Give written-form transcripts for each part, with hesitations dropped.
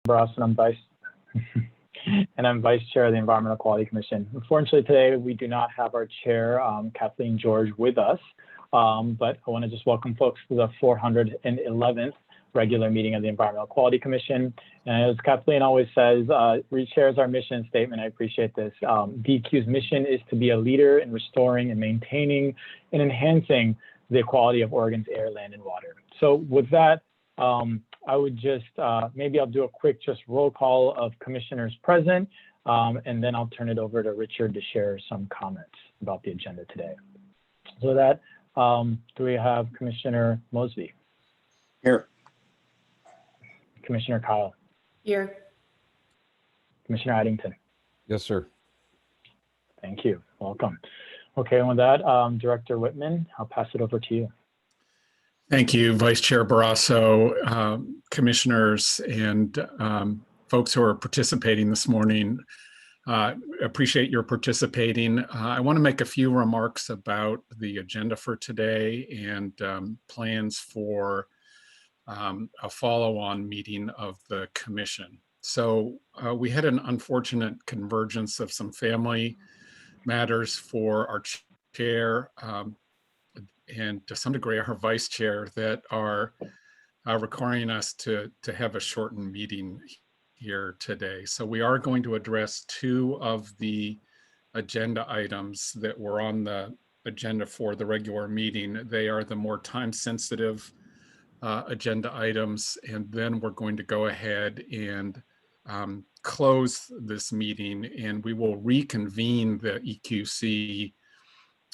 Ross, and I'm vice chair of the Environmental Quality Commission. Unfortunately, today we do not have our chair, Kathleen George, with us, but I want to just welcome folks to the 411th regular meeting of the Environmental Quality Commission. And as Kathleen always says, reshares our mission statement. I appreciate this. DEQ's mission is to be a leader in restoring and maintaining and enhancing the quality of Oregon's air, land, and water. So with that, I would just, maybe I'll do a quick just roll call of commissioners present, and then I'll turn it over to Richard to share some comments about the agenda today. So with that, do we have Commissioner Mosby? Here. Commissioner Kyle? Here. Commissioner Addington? Yes, sir. Thank you. Welcome. Okay, and with that, Director Whitman, I'll pass it over to you. Thank you, Vice Chair Barrasso, commissioners, and folks who are participating this morning. Appreciate your participating. I want to make a few remarks about the agenda for today and plans for a follow-on meeting of the commission. So we had an unfortunate convergence of some family matters for our chair and to some degree our vice chair that are requiring us to have a shortened meeting here today. So we are going to address two of the agenda items that were on the agenda for the regular meeting. They are the more time-sensitive agenda items, and then we're going to go ahead and close this meeting, and we will reconvene the EQC.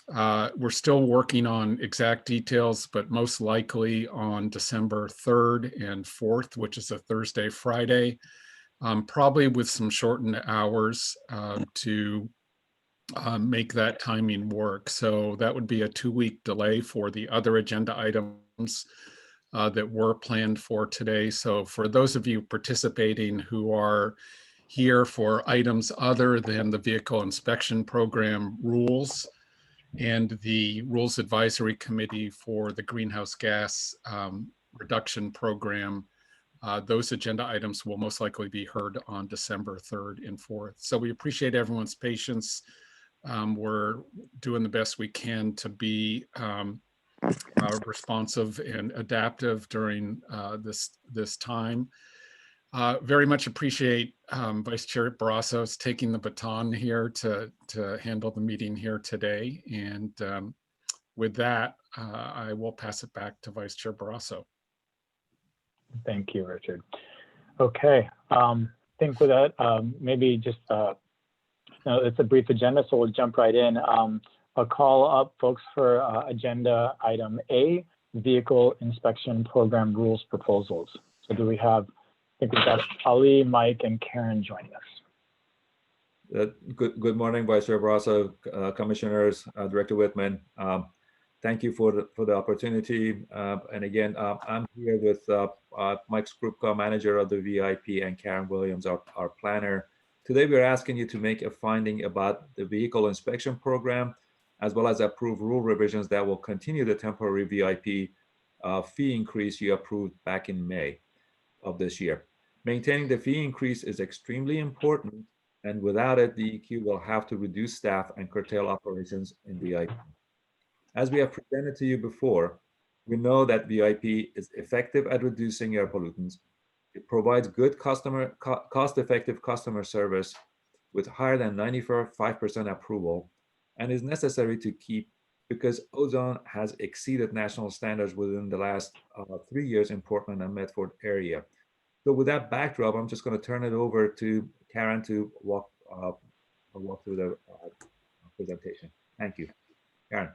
We're still working on exact details, but most likely on December 3rd and 4th, which is a Thursday, Friday, probably with some shortened hours to make that timing work. So that would be a 2-week delay for the other agenda items that were planned for today. So for those of you participating who are here for items other than the Vehicle Inspection Program rules and the Rules Advisory Committee for the Greenhouse Gas Reduction Program, those agenda items will most likely be heard on December 3rd and 4th. So we appreciate everyone's patience. We're doing the best we can to be responsive and adaptive during this time. Very much appreciate Vice Chair Barrasso's taking the baton here to handle the meeting here today. And with that, I will pass it back to Vice Chair Barrasso. Thank you, Richard. Okay, I think with that, maybe just, it's a brief agenda, so we'll jump right in. I'll call up folks for agenda item A, Vehicle Inspection Program Rules Proposals. So do we have, I think we've got Ali, Mike, and Karen joining us. Good morning, Vice Chair Barrasso, commissioners, Director Whitman. Thank you for the opportunity. And again, I'm here with Mike Skrupka, manager of the VIP, and Karen Williams, our planner. Today, we're asking you to make a finding about the vehicle inspection program, as well as approve rule revisions that will continue the temporary VIP fee increase you approved back in May of this year. Maintaining the fee increase is extremely important, and without it, the EQ will have to reduce staff and curtail operations in VIP. As we have presented to you before, we know that VIP is effective at reducing air pollutants. It provides good cost-effective customer service with higher than 95% approval, and is necessary to keep because ozone has exceeded national standards within the last 3 years in Portland and Medford area. So with that backdrop, I'm just going to turn it over to Karen to walk through the presentation. Thank you. Karen.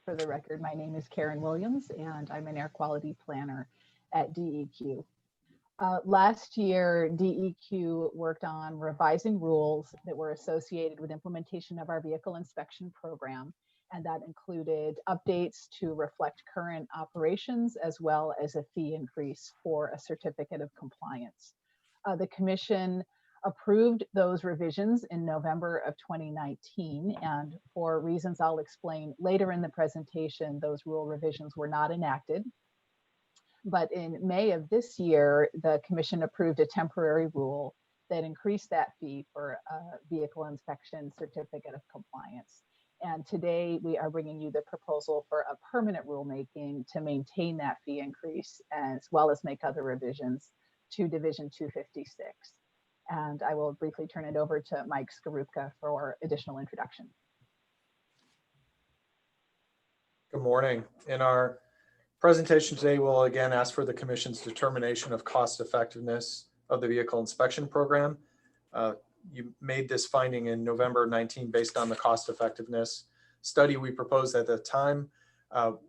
For the record, my name is Karen Williams, and I'm an air quality planner at DEQ. Last year, DEQ worked on revising rules that were associated with implementation of our vehicle inspection program, and that included updates to reflect current operations as well as a fee increase for a certificate of compliance. The Commission approved those revisions in November of 2019, and for reasons I'll explain later in the presentation, those rule revisions were not enacted. But in May of this year, the commission approved a temporary rule that increased that fee for a vehicle inspection certificate of compliance. And today we are bringing you the proposal for a permanent rulemaking to maintain that fee increase, as well as make other revisions to Division 256. And I will briefly turn it over to Mike Skorupka for additional introduction. Good morning. In our presentation today, we'll again ask for the Commission's determination of cost effectiveness of the vehicle inspection program. You made this finding in November 19 based on the cost effectiveness study we proposed at the time.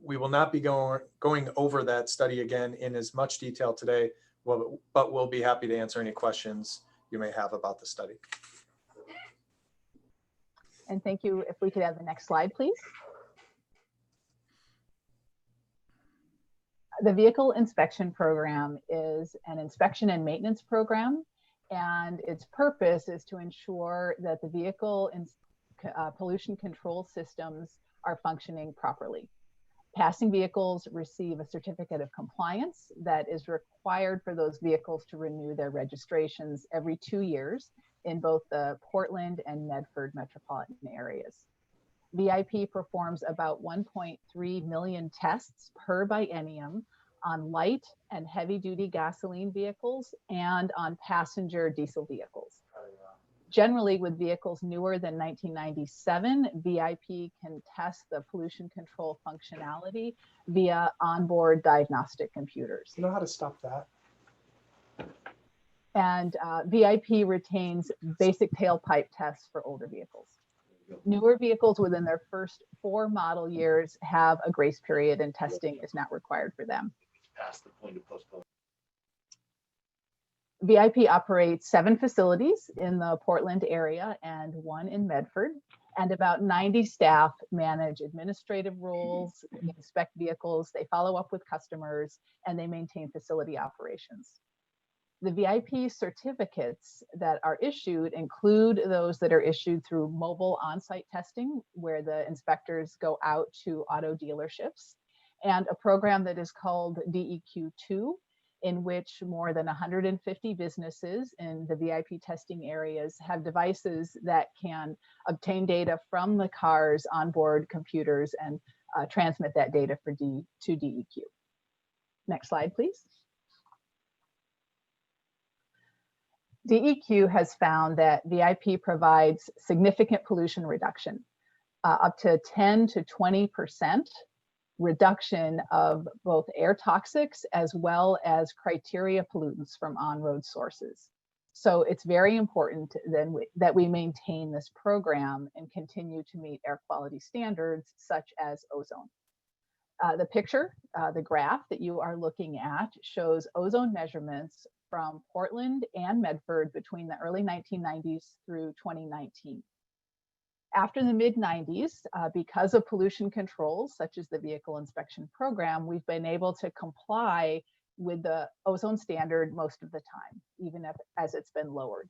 We will not be going over that study again in as much detail today, but we'll be happy to answer any questions you may have about the study. And thank you. If we could have the next slide, please. The vehicle inspection program is an inspection and maintenance program, and its purpose is to ensure that the vehicle pollution control systems are functioning properly. Passing vehicles receive a certificate of compliance that is required for those vehicles to renew their registrations every 2 years in both the Portland and Medford metropolitan areas. VIP performs about 1.3 million tests per biennium on light and heavy duty gasoline vehicles and on passenger diesel vehicles. Generally, with vehicles newer than 1997, VIP can test the pollution control functionality via onboard diagnostic computers. You know how to stop that? And VIP retains basic tailpipe tests for older vehicles. Newer vehicles within their first 4 model years have a grace period, and testing is not required for them. Past the point of postponement. VIP operates 7 facilities in the Portland area and 1 in Medford, and about 90 staff manage administrative roles, they inspect vehicles, they follow up with customers, and they maintain facility operations. The VIP certificates that are issued include those that are issued through mobile on-site testing, where the inspectors go out to auto dealerships, and a program that is called DEQ2, in which more than 150 businesses in the VIP testing areas have devices that can obtain data from the car's onboard computers and transmit that data to DEQ. Next slide, please. DEQ has found that VIP provides significant pollution reduction, up to 10 to 20% reduction of both air toxics as well as criteria pollutants from on-road sources. So it's very important then that we maintain this program and continue to meet air quality standards such as ozone. The picture, the graph that you are looking at shows ozone measurements from Portland and Medford between the early 1990s through 2019. After the mid-90s, because of pollution controls, such as the vehicle inspection program, we've been able to comply with the ozone standard most of the time, even as it's been lowered.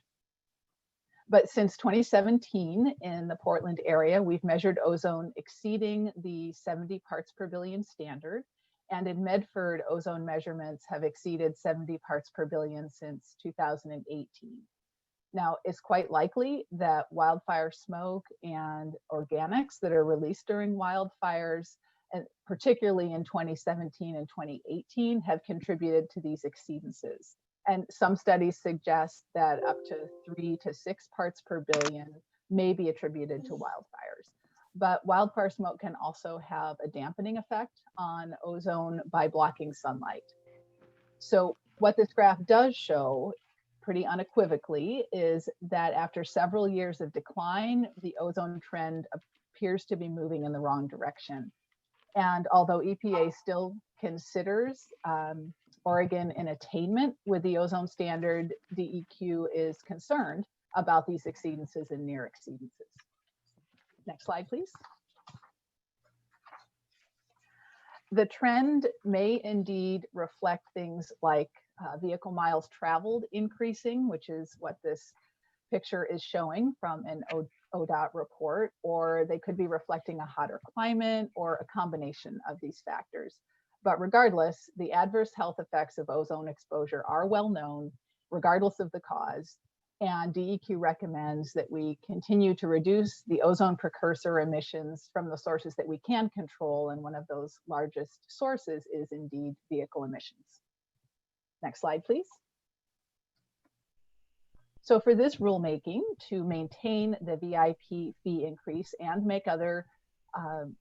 But since 2017 in the Portland area, we've measured ozone exceeding the 70 parts per billion standard. And in Medford, ozone measurements have exceeded 70 parts per billion since 2018. Now, it's quite likely that wildfire smoke and organics that are released during wildfires, and particularly in 2017 and 2018, have contributed to these exceedances. And some studies suggest that up to 3 to 6 parts per billion may be attributed to wildfires. But wildfire smoke can also have a dampening effect on ozone by blocking sunlight. So what this graph does show pretty unequivocally is that after several years of decline, the ozone trend appears to be moving in the wrong direction. And although EPA still considers Oregon in attainment with the ozone standard, DEQ is concerned about these exceedances and near exceedances. Next slide, please. The trend may indeed reflect things like vehicle miles traveled increasing, which is what this picture is showing from an ODOT report, or they could be reflecting a hotter climate or a combination of these factors. But regardless, the adverse health effects of ozone exposure are well known, regardless of the cause. And DEQ recommends that we continue to reduce the ozone precursor emissions from the sources that we can control. And one of those largest sources is indeed vehicle emissions. Next slide, please. So for this rulemaking, to maintain the VIP fee increase and make other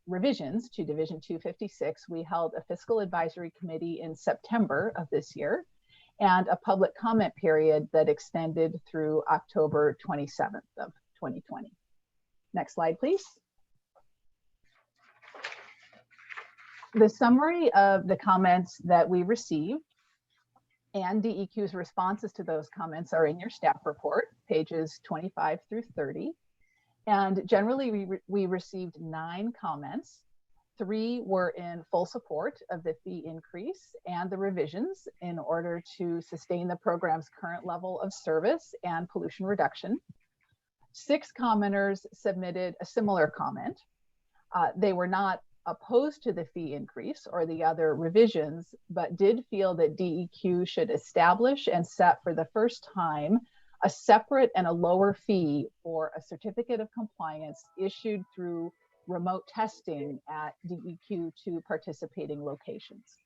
revisions to Division 256, we held a fiscal advisory committee in September of this year and a public comment period that extended through October 27th of 2020. Next slide, please. The summary of the comments that we received and DEQ's responses to those comments are in your staff report, pages 25 through 30. And generally, we received 9 comments. 3 were in full support of the fee increase and the revisions in order to sustain the program's current level of service and pollution reduction. 6 commenters submitted a similar comment. They were not opposed to the fee increase or the other revisions, but did feel that DEQ should establish and set for the first time a separate and a lower fee for a certificate of compliance issued through remote testing at DEQ to participating locations.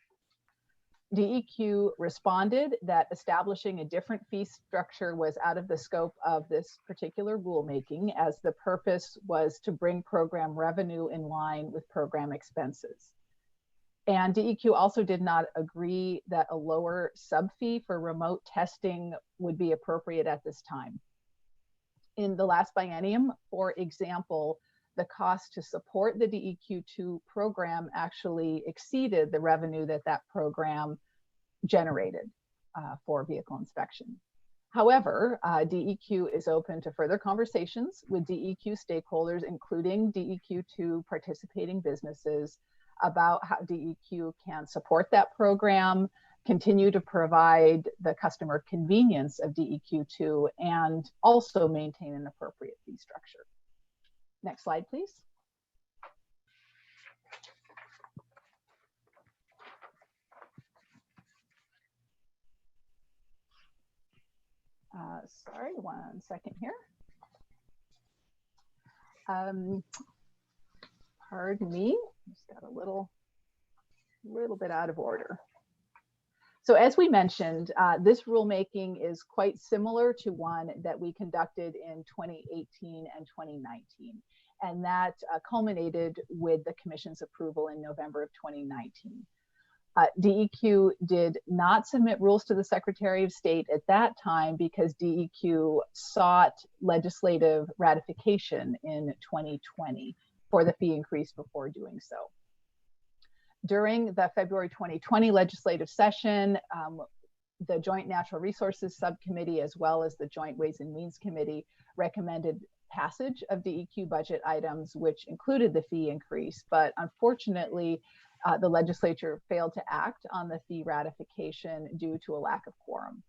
DEQ responded that establishing a different fee structure was out of the scope of this particular rulemaking, as the purpose was to bring program revenue in line with program expenses. And DEQ also did not agree that a lower sub-fee for remote testing would be appropriate at this time. In the last biennium, for example, the cost to support the DEQ2 program actually exceeded the revenue that that program generated for vehicle inspection. However, DEQ is open to further conversations with DEQ stakeholders, including DEQ2 participating businesses, about how DEQ can support that program, continue to provide the customer convenience of DEQ2, and also maintain an appropriate fee structure. Next slide, please. Sorry, 1 second here. Pardon me, just got a little bit out of order. So as we mentioned, this rulemaking is quite similar to one that we conducted in 2018 and 2019. And that culminated with the Commission's approval in November of 2019. DEQ did not submit rules to the Secretary of State at that time because DEQ sought legislative ratification in 2020 for the fee increase before doing so. During the February 2020 legislative session, the Joint Natural Resources Subcommittee, as well as the Joint Ways and Means Committee, recommended passage of DEQ budget items, which included the fee increase. But unfortunately, the legislature failed to act on the fee ratification due to a lack of quorum.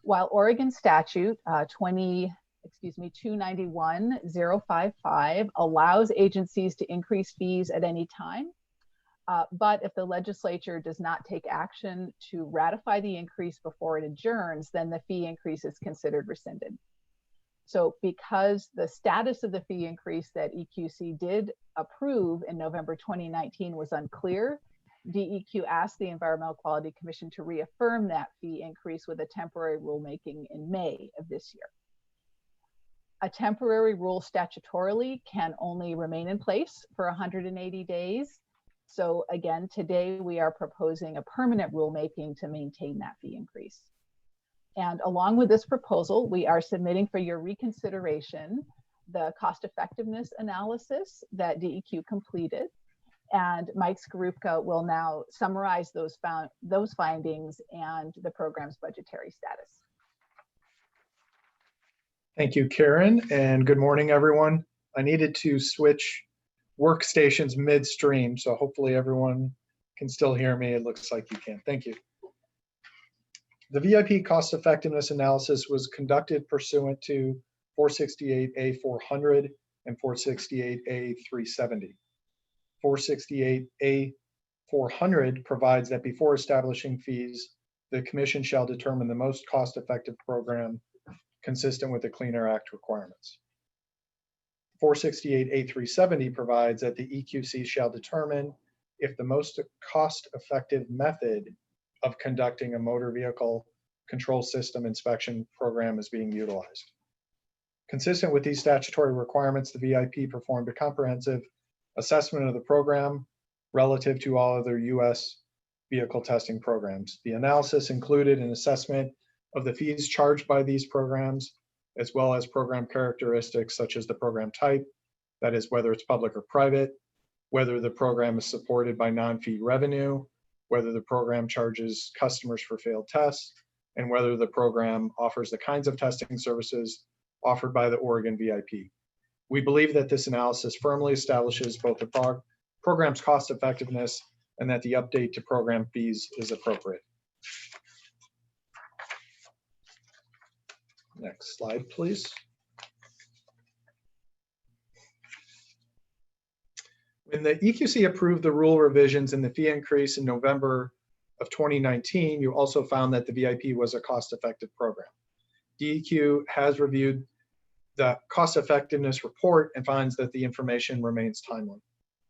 While Oregon statute 291.055 allows agencies to increase fees at any time, but if the legislature does not take action to ratify the increase before it adjourns, then the fee increase is considered rescinded. So because the status of the fee increase that EQC did approve in November 2019 was unclear, DEQ asked the Environmental Quality Commission to reaffirm that fee increase with a temporary rulemaking in May of this year. A temporary rule statutorily can only remain in place for 180 days. So again, today we are proposing a permanent rulemaking to maintain that fee increase. And along with this proposal, we are submitting for your reconsideration the cost effectiveness analysis that DEQ completed. And Mike Skorupka will now summarize those findings and the program's budgetary status. Thank you, Karen, and good morning, everyone. I needed to switch workstations midstream, so hopefully everyone can still hear me. It looks like you can. Thank you. The VIP cost effectiveness analysis was conducted pursuant to 468A-400 and 468A-370. 468A-400 400 provides that before establishing fees, the commission shall determine the most cost-effective program consistent with the Clean Air Act requirements. 468A370 provides that the EQC shall determine if the most cost-effective method of conducting a motor vehicle control system inspection program is being utilized. Consistent with these statutory requirements, the VIP performed a comprehensive assessment of the program relative to all other U.S. vehicle testing programs. The analysis included an assessment of the fees charged by these programs, as well as program characteristics such as the program type, that is, whether it's public or private, whether the program is supported by non-fee revenue, whether the program charges customers for failed tests, and whether the program offers the kinds of testing services offered by the Oregon VIP. We believe that this analysis firmly establishes both the program's cost effectiveness and that the update to program fees is appropriate. Next slide, please. When the EQC approved the rule revisions and the fee increase in November of 2019, you also found that the VIP was a cost-effective program. DEQ has reviewed the cost effectiveness report and finds that the information remains timely.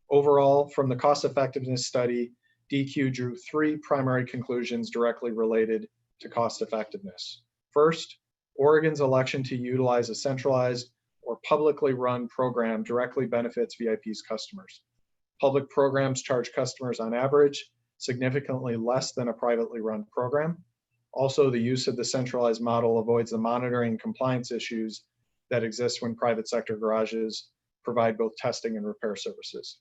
Overall, from the cost effectiveness study, DEQ drew 3 primary conclusions directly related to cost effectiveness. First, Oregon's election to utilize a centralized or publicly run program directly benefits VIP's customers. Public programs charge customers on average significantly less than a privately run program. Also, the use of the centralized model avoids the monitoring and compliance issues that exist when private sector garages provide both testing and repair services.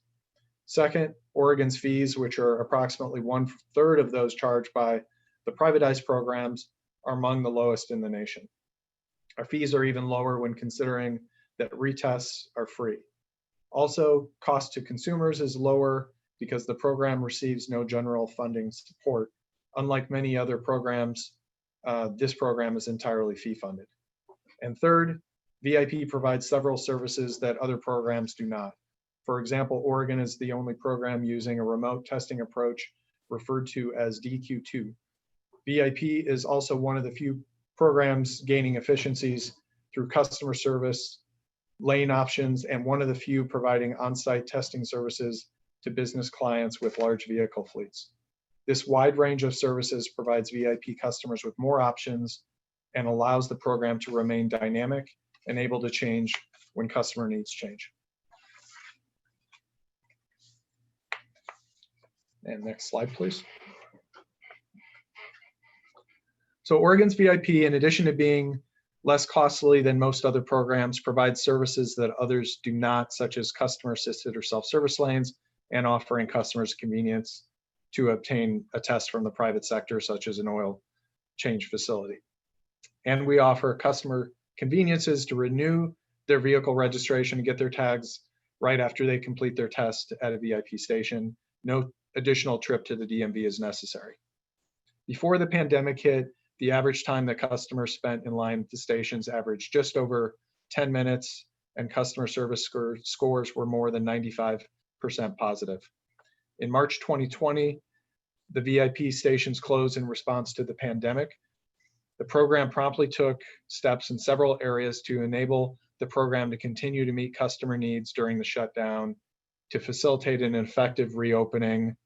Second, Oregon's fees, which are approximately 1/3 of those charged by the privatized programs, are among the lowest in the nation. Our fees are even lower when considering that retests are free. Also, cost to consumers is lower because the program receives no general funding support. Unlike many other programs, this program is entirely fee funded. And third, VIP provides several services that other programs do not. For example, Oregon is the only program using a remote testing approach referred to as DQ2. VIP is also one of the few programs gaining efficiencies through customer service, lane options, and one of the few providing on-site testing services to business clients with large vehicle fleets. This wide range of services provides VIP customers with more options and allows the program to remain dynamic and able to change when customer needs change. And next slide, please. So Oregon's VIP, in addition to being less costly than most other programs, provides services that others do not, such as customer-assisted or self-service lanes, and offering customers convenience to obtain a test from the private sector, such as an oil change facility. And we offer customer conveniences to renew their vehicle registration and get their tags right after they complete their test at a VIP station. No additional trip to the DMV is necessary. Before the pandemic hit, the average time that customers spent in line at the stations averaged just over 10 minutes, and customer service scores were more than 95% positive. In March 2020, the VIP stations closed in response to the pandemic. The program promptly took steps in several areas to enable the program to continue to meet customer needs during the shutdown, to facilitate an effective reopening.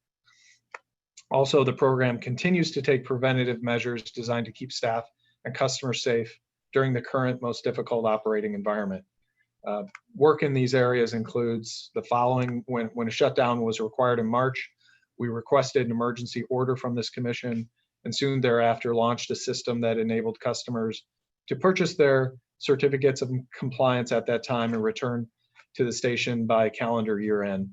Also, the program continues to take preventative measures designed to keep staff and customers safe during the current most difficult operating environment. Work in these areas includes the following. When a shutdown was required in March, we requested an emergency order from this commission, and soon thereafter launched a system that enabled customers to purchase their certificates of compliance at that time and return to the station by calendar year end.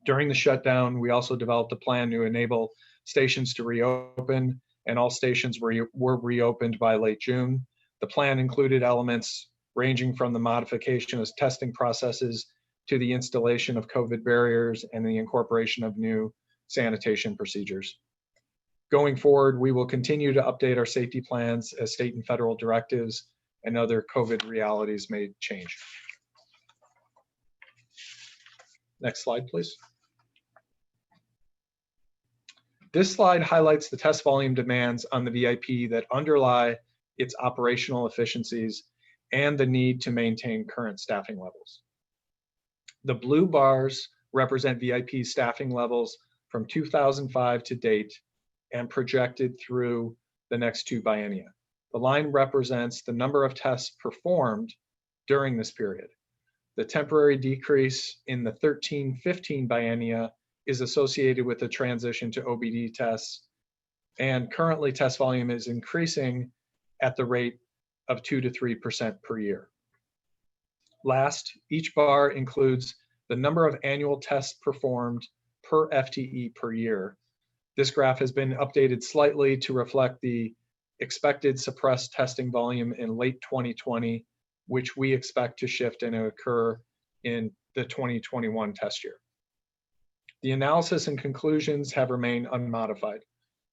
During the shutdown, we also developed a plan to enable stations to reopen, and all stations were reopened by late June. The plan included elements ranging from the modification of testing processes to the installation of COVID barriers and the incorporation of new sanitation procedures. Going forward, we will continue to update our safety plans as state and federal directives and other COVID realities may change. Next slide, please. This slide highlights the test volume demands on the VIP that underlie its operational efficiencies and the need to maintain current staffing levels. The blue bars represent VIP staffing levels from 2005 to date and projected through the next 2 biennia. The line represents the number of tests performed during this period. The temporary decrease in the 13-15 biennia is associated with the transition to OBD tests, and currently test volume is increasing at the rate of 2 to 3% per year. Last, each bar includes the number of annual tests performed per FTE per year. This graph has been updated slightly to reflect the expected suppressed testing volume in late 2020, which we expect to shift and occur in the 2021 test year. The analysis and conclusions have remained unmodified.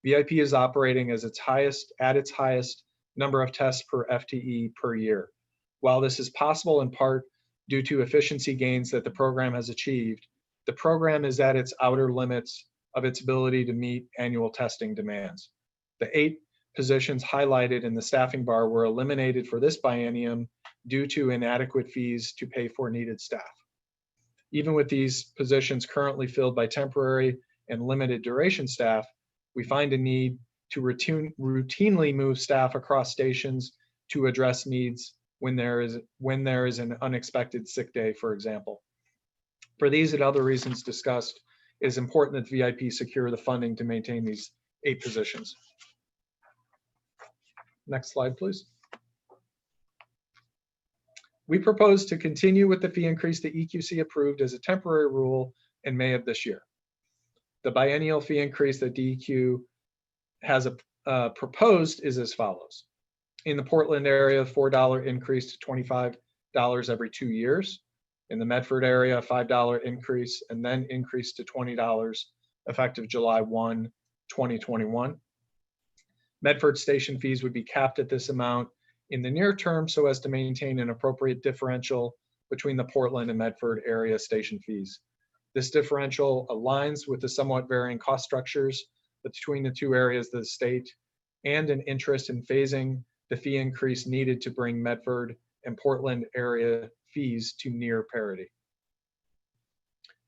VIP is operating at its highest number of tests per FTE per year. While this is possible in part due to efficiency gains that the program has achieved, the program is at its outer limits of its ability to meet annual testing demands. The 8 positions highlighted in the staffing bar were eliminated for this biennium due to inadequate fees to pay for needed staff. Even with these positions currently filled by temporary and limited duration staff, we find a need to routinely move staff across stations to address needs when there is an unexpected sick day, for example. For these and other reasons discussed, it is important that VIP secure the funding to maintain these 8 positions. Next slide, please. We propose to continue with the fee increase the EQC approved as a temporary rule in May of this year. The biennial fee increase that DEQ has proposed is as follows. In the Portland area, $4 increase to $25 every 2 years. In the Medford area, a $5 increase and then increase to $20 effective July 1, 2021. Medford station fees would be capped at this amount in the near term so as to maintain an appropriate differential between the Portland and Medford area station fees. This differential aligns with the somewhat varying cost structures between the 2 areas of the state and an interest in phasing the fee increase needed to bring Medford and Portland area fees to near parity.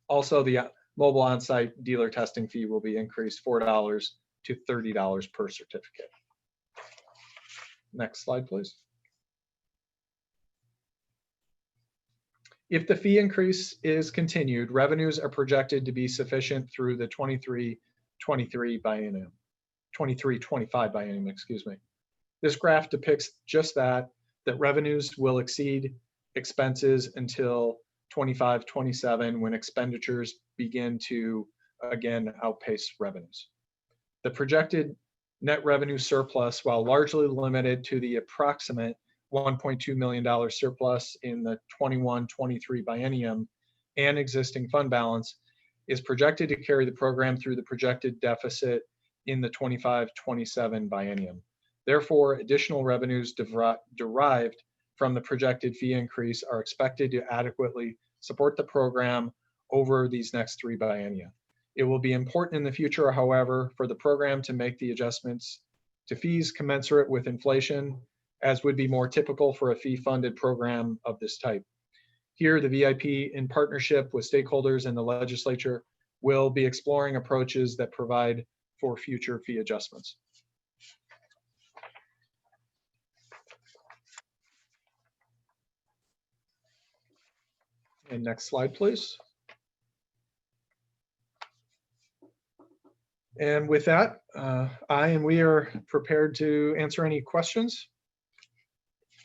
Also, the mobile on-site dealer testing fee will be increased $4 to $30 per certificate. Next slide, please. If the fee increase is continued, revenues are projected to be sufficient through the 23-25 biennium, excuse me. This graph depicts just that revenues will exceed expenses until 25-27 when expenditures begin to again outpace revenues. The projected net revenue surplus, while largely limited to the approximate $1.2 million surplus in the 21-23 biennium and existing fund balance, is projected to carry the program through the projected deficit in the 25-27 biennium. Therefore, additional revenues derived from the projected fee increase are expected to adequately support the program over these next 3 biennia. It will be important in the future, however, for the program to make the adjustments to fees commensurate with inflation, as would be more typical for a fee-funded program of this type. Here, the VIP, in partnership with stakeholders and the legislature, will be exploring approaches that provide for future fee adjustments. And next slide, please. And with that, we are prepared to answer any questions.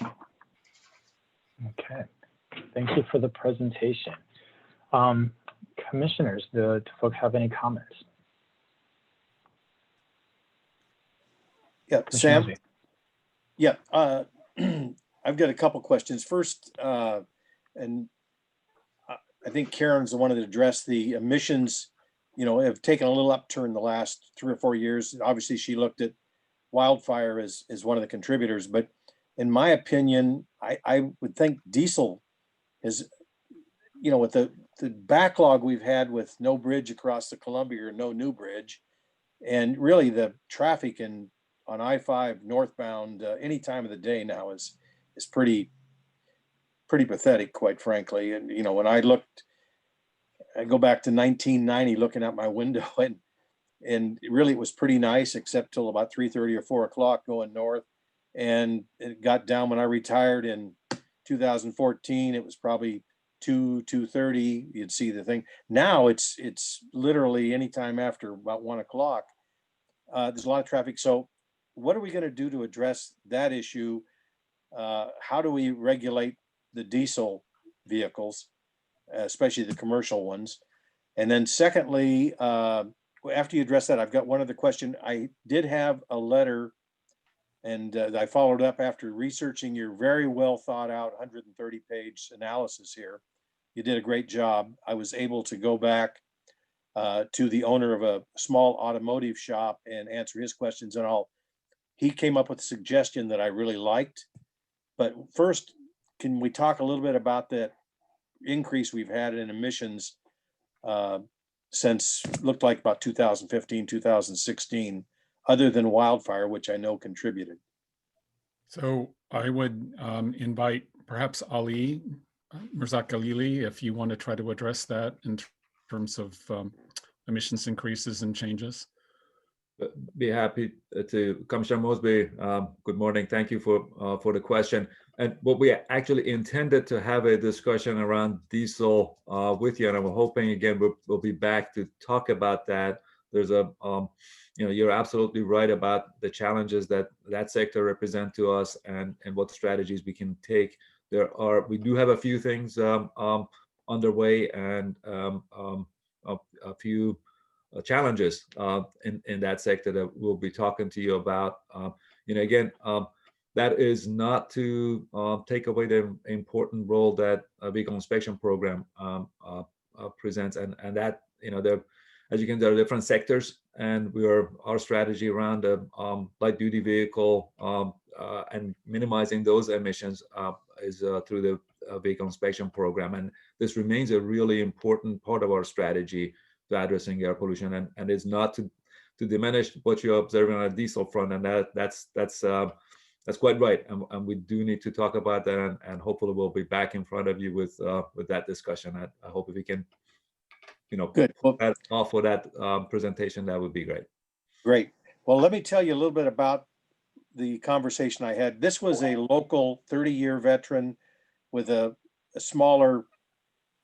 Okay, thank you for the presentation. Commissioners, do folks have any comments? Yeah, Sam. Yeah, I've got a couple questions. First, and I think Karen's the one that addressed the emissions, have taken a little upturn the last 3 or 4 years. Obviously, she looked at wildfire as one of the contributors, but in my opinion, I would think diesel is, with the backlog we've had with no bridge across the Columbia or no new bridge, And really the traffic on I-5 northbound any time of the day now is pretty pathetic, quite frankly. And, you know, when I go back to 1990 looking out my window, and really it was pretty nice except till about 3:30 or 4 o'clock going north. And it got down when I retired in 2014, it was probably 2:30, you'd see the thing. Now it's literally anytime after about 1 o'clock. There's a lot of traffic. So what are we going to do to address that issue? How do we regulate the diesel vehicles, especially the commercial ones? And then secondly, after you address that, I've got one other question. I did have a letter, and I followed up after researching your very well thought out 130-page analysis here. You did a great job. I was able to go back to the owner of a small automotive shop and answer his questions and all. He came up with a suggestion that I really liked. But first, can we talk a little bit about that increase we've had in emissions since looked like about 2015, 2016, other than wildfire, which I know contributed? So I would invite perhaps Ali Mirzak-Galili, if you want to try to address that in terms of emissions increases and changes. Be happy to. Commissioner Mosby, good morning. Thank you for the question. And what we actually intended to have a discussion around diesel with you, and I'm hoping again we'll be back to talk about that. There's you're absolutely right about the challenges that sector represent to us, and what strategies we can take. We do have a few things underway, and a few challenges in that sector that we'll be talking to you about. Again, that is not to take away the important role that a vehicle inspection program presents, and that as you can, there are different sectors, and our strategy around the light duty vehicle and minimizing those emissions is through the vehicle inspection program, and this remains a really important part of our strategy to addressing air pollution, and it's not to diminish what you're observing on a diesel front, and that's quite right, and we do need to talk about that, and hopefully we'll be back in front of you with that discussion. I hope if we can, good. Well, off for that presentation, that would be great. Great. Well, let me tell you a little bit about the conversation I had. This was a local 30-year veteran with a smaller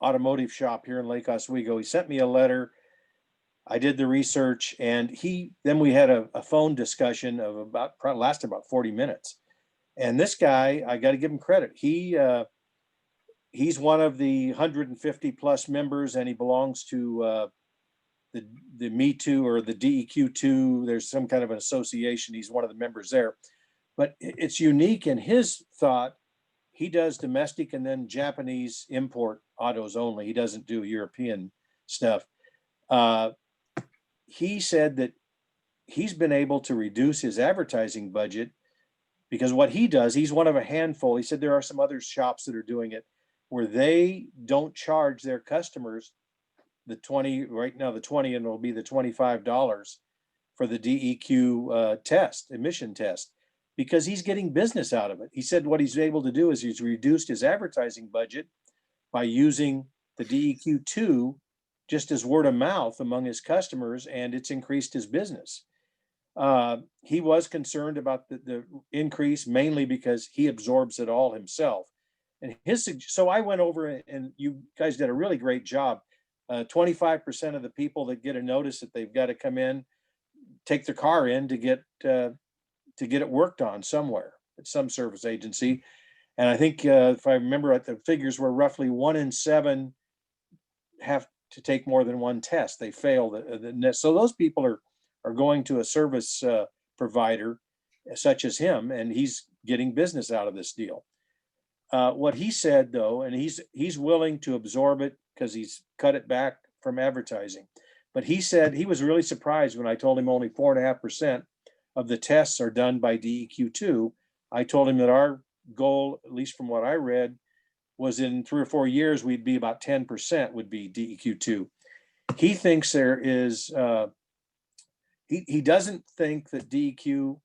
automotive shop here in Lake Oswego. He sent me a letter. I did the research, and then we had a phone discussion of lasted about 40 minutes. And this guy, I got to give him credit. He's one of the 150 plus members, and he belongs to the Me Too or the DEQ2. There's some kind of an association. He's one of the members there. But it's unique in his thought. He does domestic and then Japanese import autos only. He doesn't do European stuff. He said that he's been able to reduce his advertising budget because what he does, he's one of a handful. He said there are some other shops that are doing it where they don't charge their customers the 20, right now the 20, and it'll be the $25 for the DEQ emission test, because he's getting business out of it. He said what he's able to do is he's reduced his advertising budget by using the DEQ2 just as word of mouth among his customers, and it's increased his business. He was concerned about the increase mainly because he absorbs it all himself. And so I went over, and you guys did a really great job. 25% of the people that get a notice that they've got to come in, take their car in to get it worked on somewhere at some service agency. And I think if I remember, the figures were roughly 1 in 7 have to take more than one test. They fail so those people are going to a service provider such as him, and he's getting business out of this deal. What he said though, and he's willing to absorb it because he's cut it back from advertising. But he said he was really surprised when I told him only 4.5% of the tests are done by DEQ2. I told him that our goal, at least from what I read, was in 3 or 4 years, we'd be about 10% would be DEQ2. He thinks there is he doesn't think that DEQ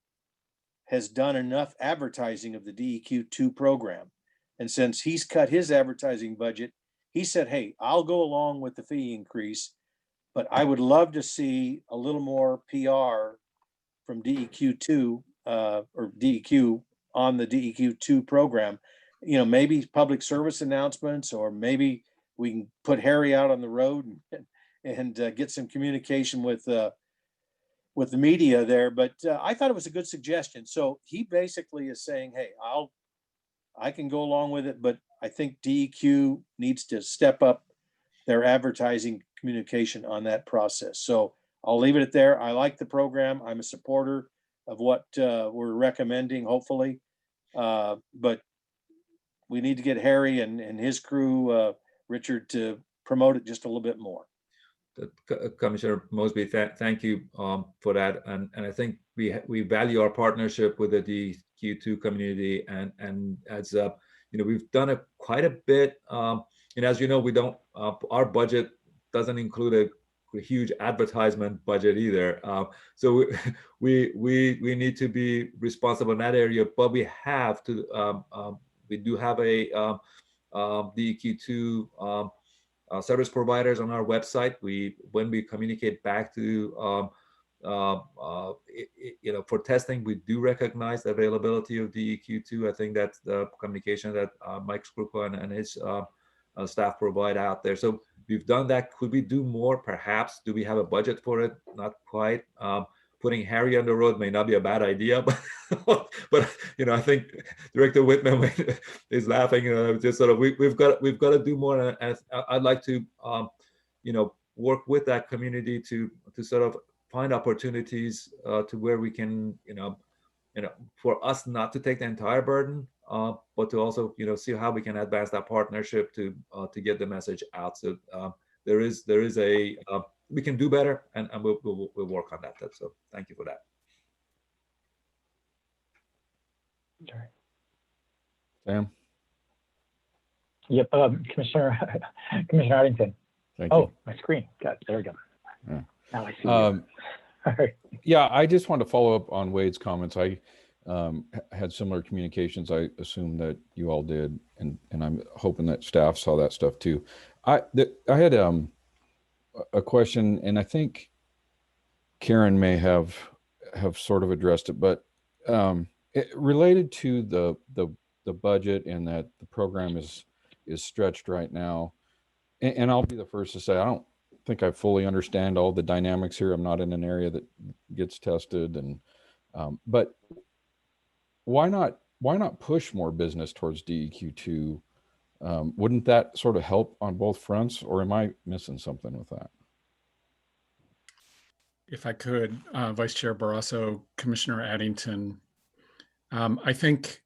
has done enough advertising of the DEQ2 program. And since he's cut his advertising budget, he said, hey, I'll go along with the fee increase, but I would love to see a little more PR from DEQ2 or DEQ on the DEQ2 program. You know, maybe public service announcements, or maybe we can put Harry out on the road and get some communication with the media there. But I thought it was a good suggestion. So he basically is saying, hey, I can go along with it, but I think DEQ needs to step up their advertising communication on that process. So I'll leave it at there. I like the program. I'm a supporter of what we're recommending, hopefully. But we need to get Harry and his crew, Richard, to promote it just a little bit more. Commissioner Mosby, thank you for that. And I think we value our partnership with the DEQ2 community, and as you know, we've done quite a bit. And as you know, we don't our budget doesn't include a huge advertisement budget either. So we need to be responsible in that area, but we have to. We do have a DEQ2 service providers on our website. When we communicate back to you know, for testing, we do recognize the availability of DEQ2. I think that's the communication that Mike Skrupa and his staff provide out there. So we've done that. Could we do more? Perhaps. Do we have a budget for it? Not quite. Putting Harry on the road may not be a bad idea, but you know, I think Director Whitman is laughing. Just sort of we've got to do more, and I'd like to you know, work with that community to sort of find opportunities to where we can, you know, for us not to take the entire burden, but to also, you know, see how we can advance that partnership to get the message out. So there is a we can do better, and we'll work on that. So thank you for that. Sam? Yep, Commissioner Addington. Thank you. Oh, my screen. There we go. Yeah. Now I see you. All right. Yeah, I just wanted to follow up on Wade's comments. I had similar communications. I assume that you all did, and I'm hoping that staff saw that stuff too. I had a question, and I think Karen may have sort of addressed it, but it related to the budget, and that the program is stretched right now. And I'll be the first to say, I don't think I fully understand all the dynamics here. I'm not in an area that gets tested, and but why not push more business towards DEQ2? Wouldn't that sort of help on both fronts, or am I missing something with that? If I could, Vice Chair Barrasso, Commissioner Addington, I think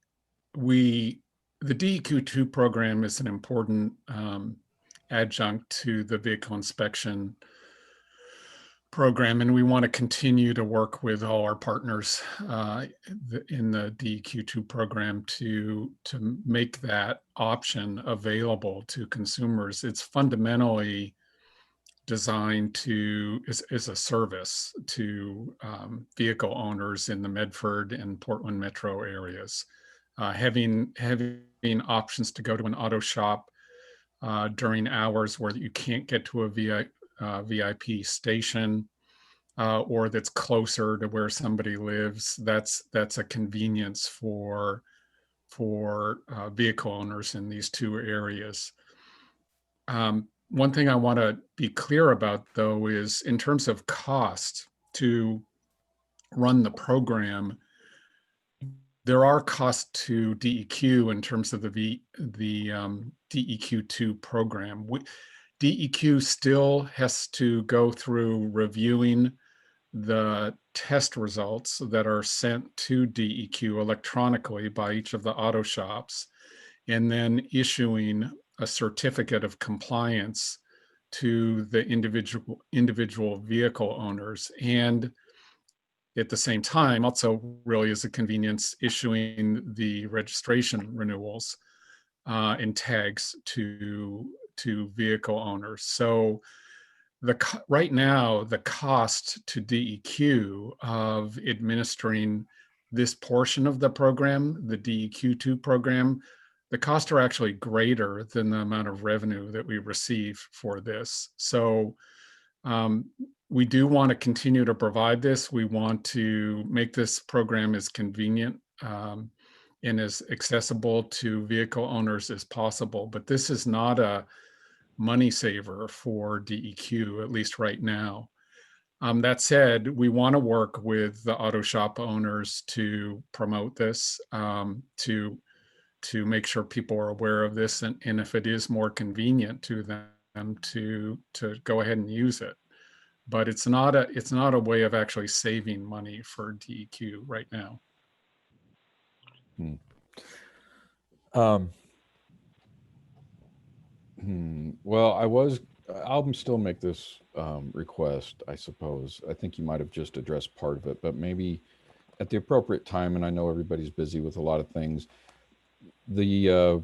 the DEQ2 program is an important adjunct to the vehicle inspection program, and we want to continue to work with all our partners in the DEQ2 program to make that option available to consumers. It's fundamentally designed as a service to vehicle owners in the Medford and Portland metro areas. Having options to go to an auto shop during hours where you can't get to a VIP station, or that's closer to where somebody lives, that's a convenience for vehicle owners in these two areas. One thing I want to be clear about, though, is in terms of cost to run the program, there are costs to DEQ in terms of the DEQ2 program. DEQ still has to go through reviewing the test results that are sent to DEQ electronically by each of the auto shops, and then issuing a certificate of compliance to the individual vehicle owners. And at the same time, also really as a convenience, issuing the registration renewals and tags to vehicle owners. So right now, the cost to DEQ of administering this portion of the program, the DEQ2 program, the costs are actually greater than the amount of revenue that we receive for this. So we do want to continue to provide this. We want to make this program as convenient and as accessible to vehicle owners as possible. But this is not a money saver for DEQ, at least right now. That said, we want to work with the auto shop owners to promote this, to make sure people are aware of this, and if it is more convenient to them to go ahead and use it. But it's not a way of actually saving money for DEQ right now. Well, I'll still make this request, I suppose. I think you might have just addressed part of it, but maybe at the appropriate time, and I know everybody's busy with a lot of things, that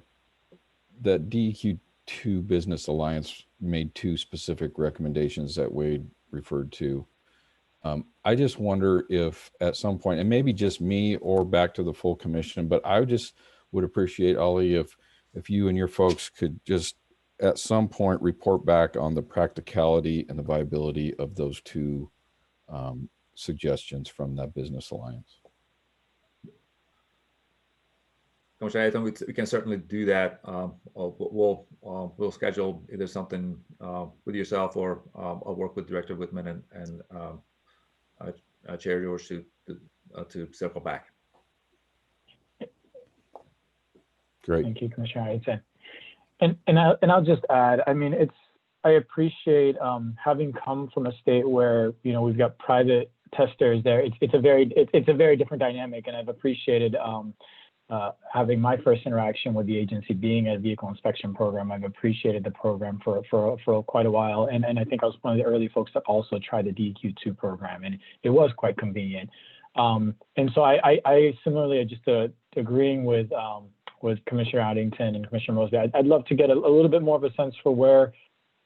DEQ2 Business Alliance made 2 specific recommendations that Wade referred to. I just wonder if at some point, and maybe just me or back to the full commission, but I just would appreciate, Ollie, if you and your folks could just at some point report back on the practicality and the viability of those 2 suggestions from that Business Alliance. Commissioner, I think we can certainly do that. We'll schedule either something with yourself, or I'll work with Director Whitman and Chair George to circle back. Great. Thank you, Commissioner Harrington. And I'll just add, I mean, I appreciate having come from a state where, you know, we've got private testers there. It's a very different dynamic, and I've appreciated having my first interaction with the agency being a vehicle inspection program. I've appreciated the program for quite a while, and I think I was one of the early folks that also tried the DEQ2 program, and it was quite convenient. And so I similarly just agreeing with Commissioner Addington and Commissioner Mosby, I'd love to get a little bit more of a sense for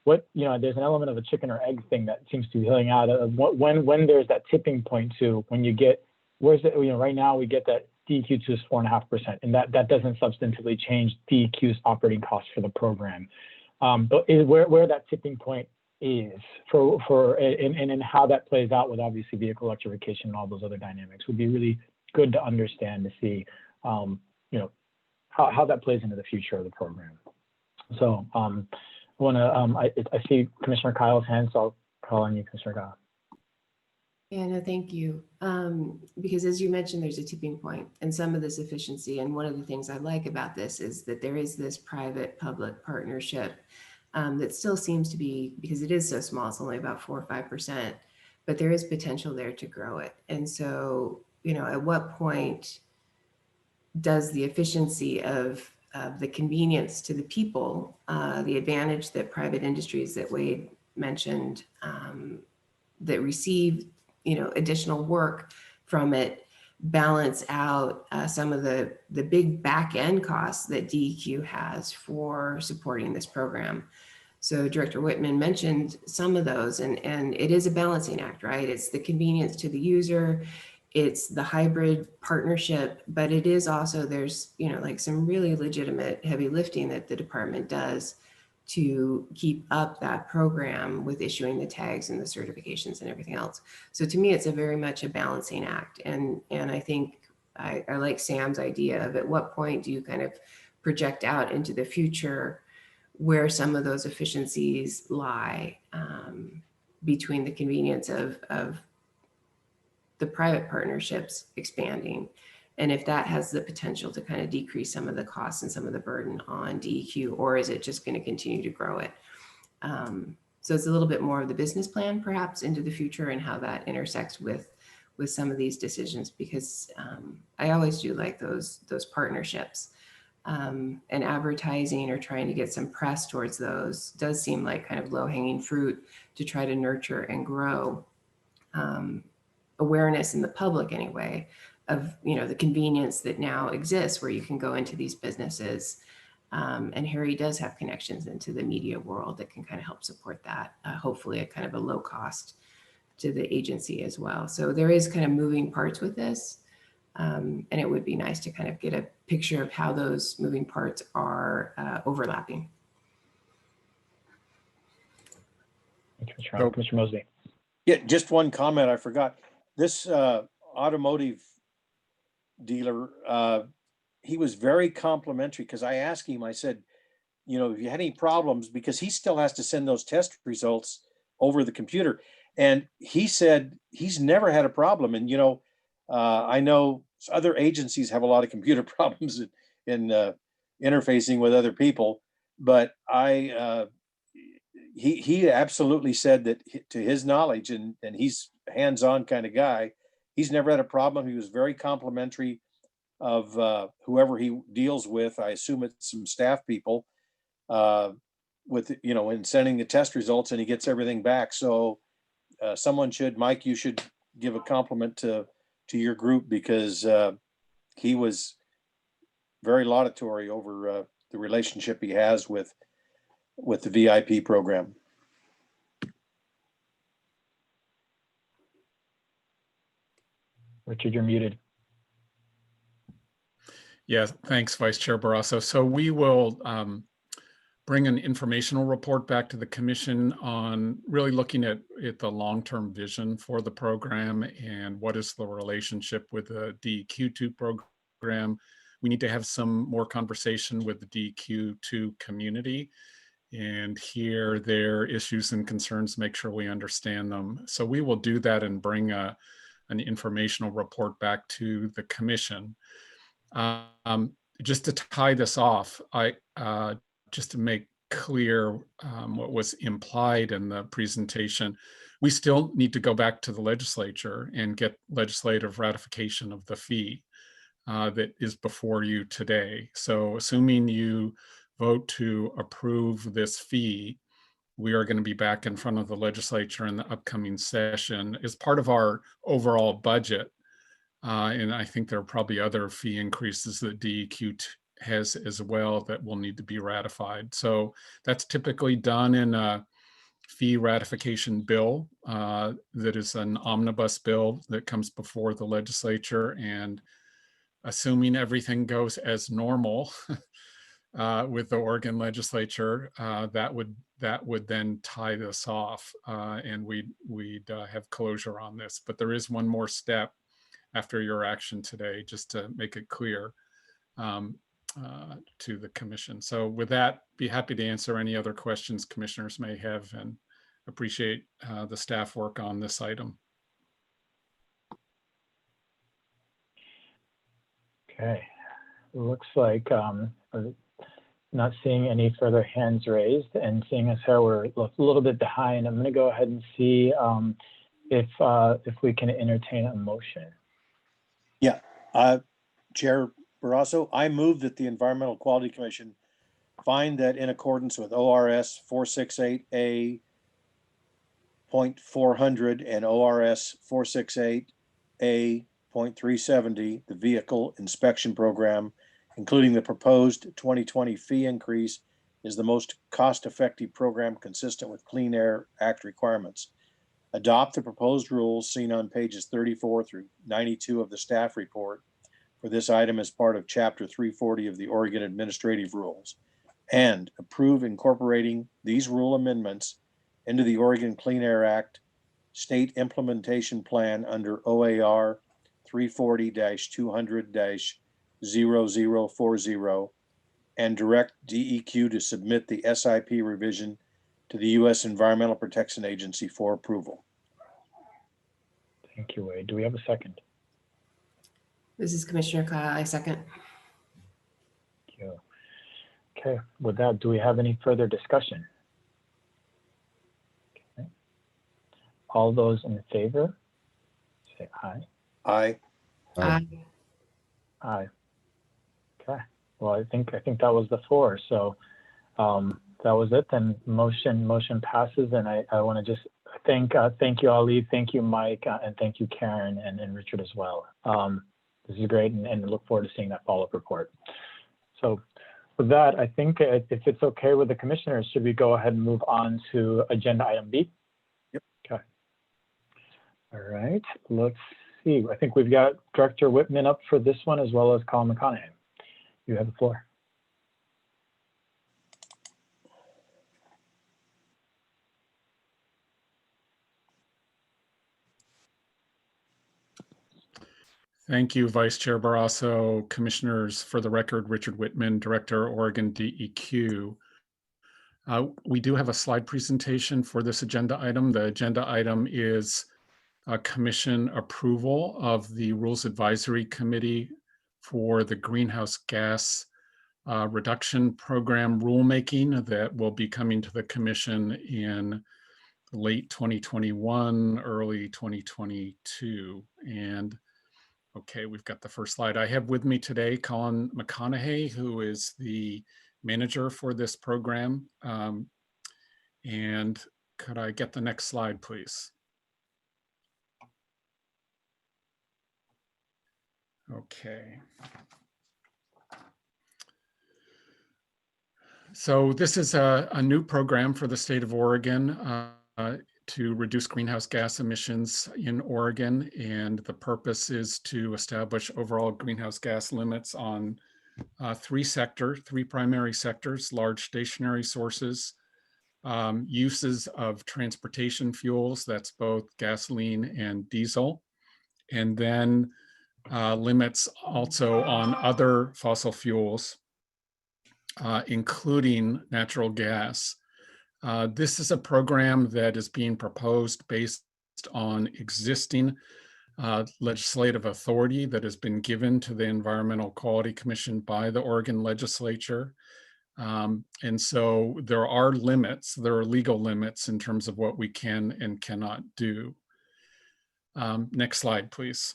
there's an element of a chicken or egg thing that seems to be hitting out of when there's that tipping point to when you get, right now we get that DEQ2 is 4.5%, and that doesn't substantively change DEQ's operating costs for the program. But where that tipping point is and how that plays out with obviously vehicle electrification and all those other dynamics would be really good to understand, to see how that plays into the future of the program. So I see Commissioner Kyle's hand, so I'll call on you, Commissioner Kyle. Yeah, no, thank you. Because as you mentioned, there's a tipping point and some of this efficiency. And one of the things I like about this is that there is this private-public partnership that still seems to be, because it is so small, it's only about 4 or 5%, but there is potential there to grow it. And so, at what point does the efficiency of the convenience to the people, the advantage that private industries that Wade mentioned that receive additional work from it, balance out some of the big back end costs that DEQ has for supporting this program. So Director Whitman mentioned some of those, and it is a balancing act, right? It's the convenience to the user, it's the hybrid partnership, but it is also, there's, like some really legitimate heavy lifting that the department does to keep up that program with issuing the tags and the certifications and everything else. So to me, it's a very much a balancing act. And I think I like Sam's idea of at what point do you kind of project out into the future where some of those efficiencies lie between the convenience of the private partnerships expanding, and if that has the potential to kind of decrease some of the costs and some of the burden on DEQ, or is it just going to continue to grow it? So it's a little bit more of the business plan perhaps into the future and how that intersects with some of these decisions, because I always do like those partnerships, and advertising or trying to get some press towards those does seem like kind of low-hanging fruit to try to nurture and grow awareness in the public anyway of the convenience that now exists where you can go into these businesses And Harry does have connections into the media world that can kind of help support that, hopefully at kind of a low cost to the agency as well. So there is kind of moving parts with this. And it would be nice to kind of get a picture of how those moving parts are overlapping. Commissioner Mosley. Yeah, just one comment I forgot. This automotive dealer, he was very complimentary because I asked him, I said, you know, if you had any problems, because he still has to send those test results over the computer. And he said he's never had a problem. And, you know, I know other agencies have a lot of computer problems in interfacing with other people, but he absolutely said that to his knowledge, and he's a hands-on kind of guy, he's never had a problem. He was very complimentary of whoever he deals with. I assume it's some staff people with, you know, in sending the test results, and he gets everything back. So someone should, Mike, you should give a compliment to your group, because he was very laudatory over the relationship he has with the VIP program. Richard, you're muted. Yeah, thanks, Vice Chair Barrasso. So we will bring an informational report back to the commission on really looking at the long-term vision for the program and what is the relationship with the DEQ2 program. We need to have some more conversation with the DEQ2 community and hear their issues and concerns, make sure we understand them. So we will do that and bring an informational report back to the commission. Just to tie this off, just to make clear what was implied in the presentation, we still need to go back to the legislature and get legislative ratification of the fee that is before you today. So assuming you vote to approve this fee, we are going to be back in front of the legislature in the upcoming session as part of our overall budget. And I think there are probably other fee increases that DEQ has as well that will need to be ratified. So that's typically done in a fee ratification bill that is an omnibus bill that comes before the legislature. And assuming everything goes as normal with the Oregon legislature, that would then tie this off, and we'd have closure on this. But there is one more step after your action today, just to make it clear to the commission. So with that, be happy to answer any other questions commissioners may have, and appreciate the staff work on this item. Okay, looks like not seeing any further hands raised, and seeing as how we're a little bit behind, I'm going to go ahead and see if we can entertain a motion. Yeah, Chair Barrasso, I move that the Environmental Quality Commission find that in accordance with ORS 468A.400 and ORS 468A.370, the vehicle inspection program, including the proposed 2020 fee increase, is the most cost-effective program consistent with Clean Air Act requirements. Adopt the proposed rules seen on pages 34 through 92 of the staff report for this item as part of Chapter 340 of the Oregon Administrative Rules, and approve incorporating these rule amendments into the Oregon Clean Air Act State Implementation Plan under OAR 340-200-0040, and direct DEQ to submit the SIP revision to the U.S. Environmental Protection Agency for approval. Thank you, Wade. Do we have a second? This is Commissioner Kyle. I second. Thank you. Okay, with that, do we have any further discussion? Okay. All those in favor, say aye. Aye. Aye. Aye. Okay. Well, I think that was the four. So that was it. Then motion passes. And I want to just thank you, Ali, thank you, Mike, and thank you, Karen, and Richard as well. This is great, and look forward to seeing that follow-up report. So With that, I think if it's okay with the commissioners, should we go ahead and move on to agenda item B? Yep. Okay. All right, let's see. I think we've got Director Whitman up for this one, as well as Colin McConaughey. You have the floor. Thank you, Vice Chair Barrasso. Commissioners, for the record, Richard Whitman, Director, Oregon DEQ. We do have a slide presentation for this agenda item. The agenda item is commission approval of the Rules Advisory Committee for the Greenhouse Gas Reduction Program rulemaking that will be coming to the commission in late 2021, early 2022. And okay, we've got the first slide. I have with me today Colin McConaughey, who is the manager for this program. And could I get the next slide, please? Okay. So this is a new program for the state of Oregon to reduce greenhouse gas emissions in Oregon. And the purpose is to establish overall greenhouse gas limits on three primary sectors: large stationary sources, uses of transportation fuels, that's both gasoline and diesel, and then limits also on other fossil fuels, including natural gas. This is a program that is being proposed based on existing legislative authority that has been given to the Environmental Quality Commission by the Oregon legislature. And so there are limits, there are legal limits in terms of what we can and cannot do. Next slide, please.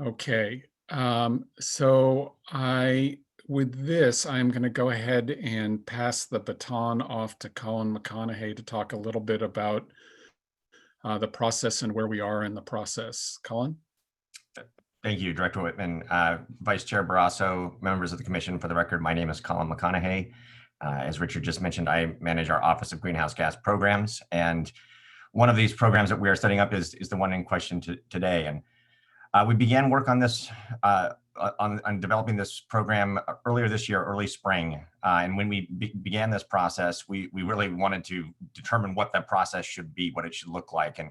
Okay, so with this, I'm going to go ahead and pass the baton off to Colin McConaughey to talk a little bit about the process and where we are in the process. Colin? Thank you, Director Whitman. Vice Chair Barrasso, members of the commission, for the record, my name is Colin McConaughey. As Richard just mentioned, I manage our Office of Greenhouse Gas Programs. And one of these programs that we are setting up is the one in question today. And we began work on this, on developing this program earlier this year, early spring. And when we began this process, we really wanted to determine what that process should be, what it should look like. And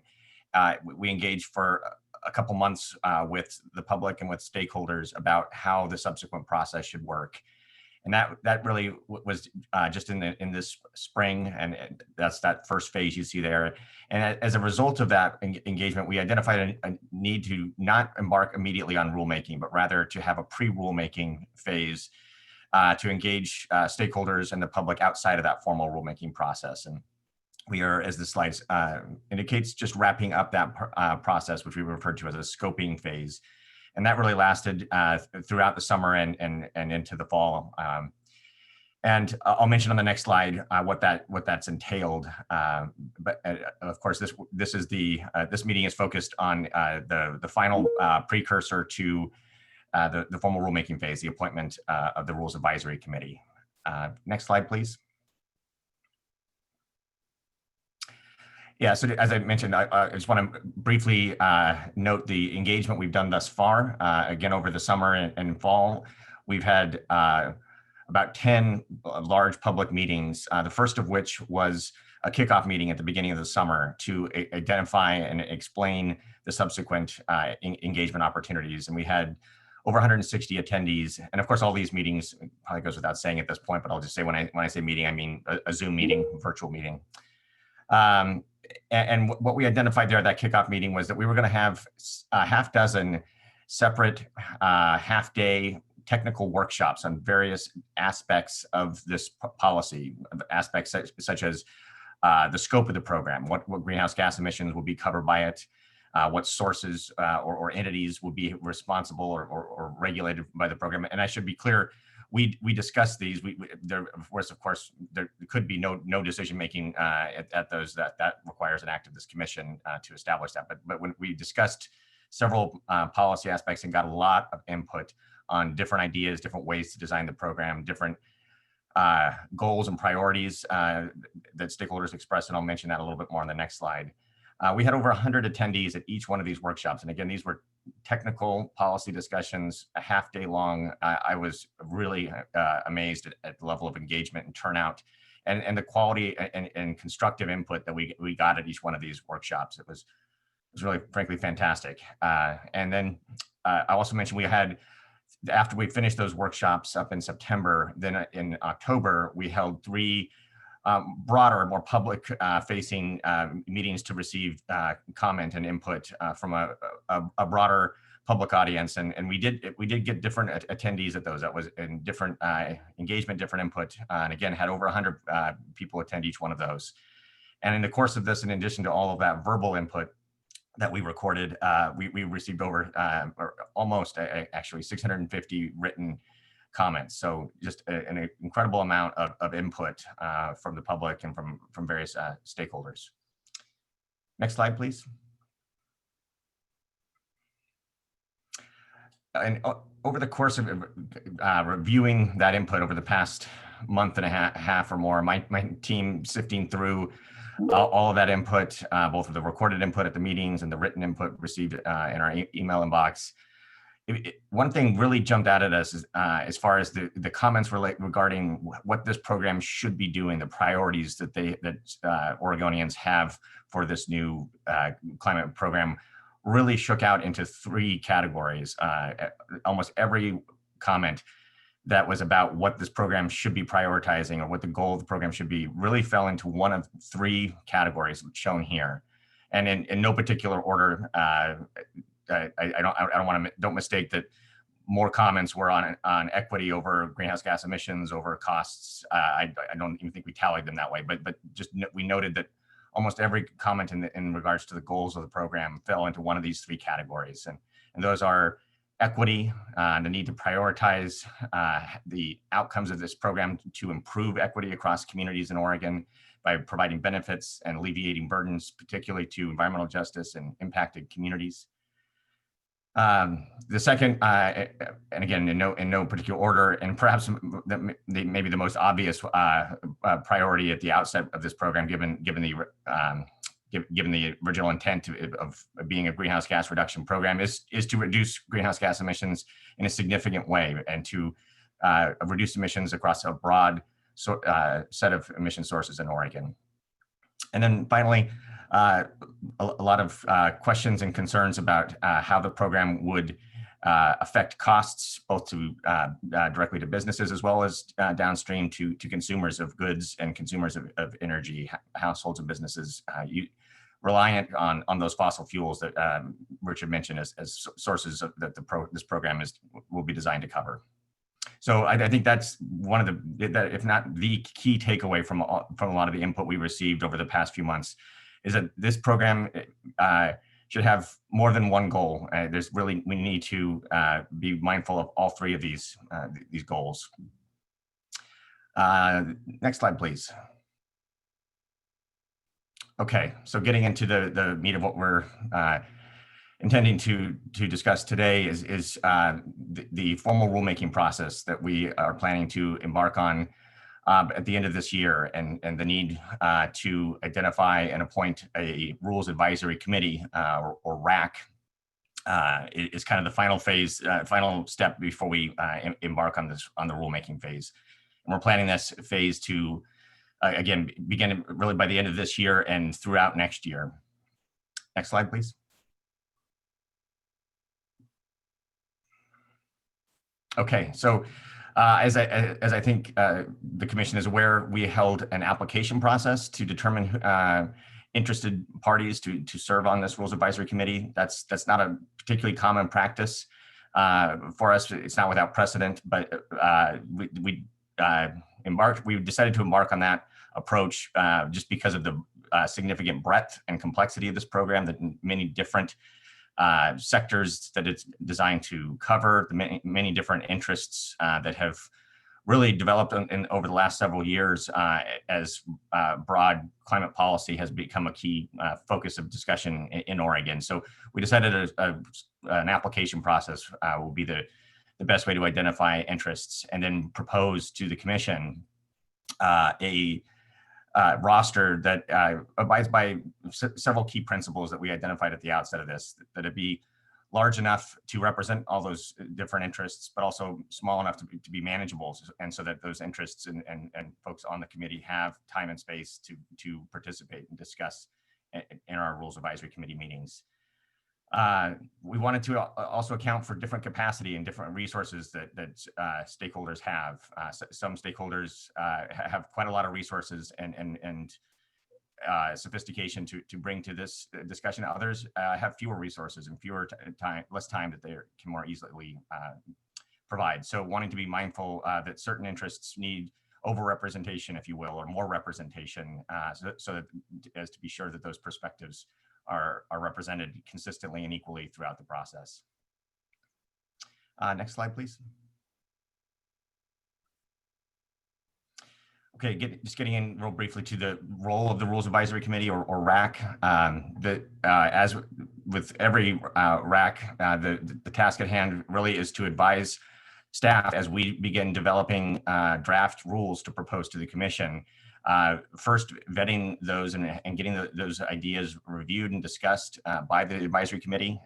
we engaged for a couple months with the public and with stakeholders about how the subsequent process should work. And that really was just in this spring, and that's that first phase you see there. And as a result of that engagement, we identified a need to not embark immediately on rulemaking, but rather to have a pre-rulemaking phase to engage stakeholders and the public outside of that formal rulemaking process. And we are, as the slides indicates, just wrapping up that process, which we refer to as a scoping phase. And that really lasted throughout the summer and into the fall. And I'll mention on the next slide what that's entailed. But of course, this meeting is focused on the final precursor to the formal rulemaking phase, the appointment of the Rules Advisory Committee. Next slide, please. Yeah, so as I mentioned, I just want to briefly note the engagement we've done thus far. Again, over the summer and fall, we've had about 10 large public meetings, the first of which was a kickoff meeting at the beginning of the summer to identify and explain the subsequent engagement opportunities. And we had over 160 attendees. And of course, all these meetings, probably goes without saying at this point, but I'll just say when I say meeting, I mean a Zoom meeting, virtual meeting. And what we identified there at that kickoff meeting was that we were going to have a half dozen separate half-day technical workshops on various aspects of this policy, aspects such as the scope of the program, what greenhouse gas emissions will be covered by it, what sources or entities will be responsible or regulated by the program. And I should be clear, we discussed these. There, of course, there could be no decision making at those. That requires an act of this commission to establish that. But when we discussed several policy aspects and got a lot of input on different ideas, different ways to design the program, different goals and priorities that stakeholders expressed, and I'll mention that a little bit more on the next slide. We had over 100 attendees at each one of these workshops. And again, these were technical policy discussions, a half day long. I was really amazed at the level of engagement and turnout and the quality and constructive input that we got at each one of these workshops. It was really, frankly, fantastic. And then I also mentioned we had, after we finished those workshops up in September, then in October, we held 3 broader, more public facing meetings to receive comment and input from a broader public audience. And we did get different attendees at those. That was in different engagement, different input. And again, had over 100 people attend each one of those. And in the course of this, in addition to all of that verbal input that we recorded, we received over or almost actually 650 written comments. So just an incredible amount of input from the public and from various stakeholders. Next slide, please. And over the course of reviewing that input over the past month and a half or more, my team sifting through all of that input, both of the recorded input at the meetings and the written input received in our email inbox. One thing really jumped out at us is, as far as the comments regarding what this program should be doing, the priorities that Oregonians have for this new climate program really shook out into 3 categories. Almost every comment that was about what this program should be prioritizing or what the goal of the program should be really fell into one of 3 categories shown here. And in no particular order, don't mistake that more comments were on equity over greenhouse gas emissions, over costs. I don't even think we tallied them that way, but just we noted that almost every comment in regards to the goals of the program fell into one of these 3 categories. And those are equity, the need to prioritize the outcomes of this program to improve equity across communities in Oregon by providing benefits and alleviating burdens, particularly to environmental justice and impacted communities. The second, and again, in no particular order, and perhaps maybe the most obvious priority at the outset of this program, given the original intent of being a greenhouse gas reduction program, is to reduce greenhouse gas emissions in a significant way and to reduce emissions across a broad set of emission sources in Oregon. And then finally, a lot of questions and concerns about how the program would affect costs, both to directly to businesses as well as downstream to consumers of goods and consumers of energy, households and businesses reliant on those fossil fuels that Richard mentioned as sources that this program will be designed to cover. So I think that's one of if not the key takeaway from a lot of the input we received over the past few months, is that this program should have more than one goal. We need to be mindful of all 3 of these goals. Next slide, please. Okay, so getting into the meat of what we're intending to discuss today is the formal rulemaking process that we are planning to embark on at the end of this year, and the need to identify and appoint a Rules Advisory Committee, or RAC, is kind of the final phase, final step before we embark on the rulemaking phase. And we're planning this phase to, again, begin really by the end of this year and throughout next year. Next slide, please. Okay, so as I think the commission is aware, we held an application process to determine interested parties to serve on this Rules Advisory Committee. That's not a particularly common practice for us. It's not without precedent, but we decided to embark on that approach just because of the significant breadth and complexity of this program, that many different sectors that it's designed to cover, the many different interests that have really developed over the last several years as broad climate policy has become a key focus of discussion in Oregon. So we decided an application process will be the best way to identify interests, and then propose to the commission a roster that abides by several key principles that we identified at the outset of this, that it be large enough to represent all those different interests, but also small enough to be manageable, and so that those interests and folks on the committee have time and space to participate and discuss in our Rules Advisory Committee meetings. We wanted to also account for different capacity and different resources that stakeholders have. Some stakeholders have quite a lot of resources and sophistication to bring to this discussion. Others have fewer resources and less time that they can more easily provide. So wanting to be mindful that certain interests need overrepresentation, if you will, or more representation, so that as to be sure that those perspectives are represented consistently and equally throughout the process. Next slide, please. Okay, just getting in real briefly to the role of the Rules Advisory Committee, or RAC. As with every RAC, the task at hand really is to advise staff as we begin developing draft rules to propose to the commission. First, vetting those and getting those ideas reviewed and discussed by the advisory committee,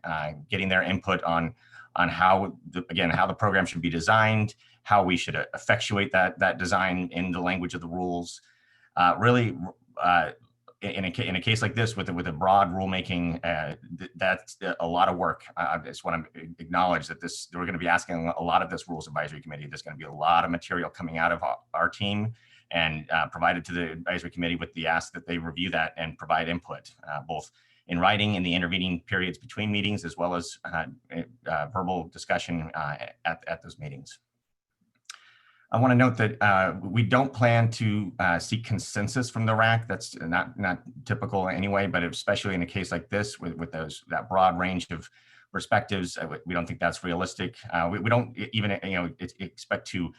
getting their input on how the program should be designed, how we should effectuate that design in the language of the rules. Really, in a case like this with a broad rulemaking, that's a lot of work. I just want to acknowledge that we're going to be asking a lot of this Rules Advisory Committee. There's going to be a lot of material coming out of our team and provided to the advisory committee with the ask that they review that and provide input, both in writing in the intervening periods between meetings, as well as verbal discussion at those meetings. I want to note that we don't plan to seek consensus from the RAC. That's not typical anyway, but especially in a case like this with that broad range of perspectives, we don't think that's realistic. We don't even expect to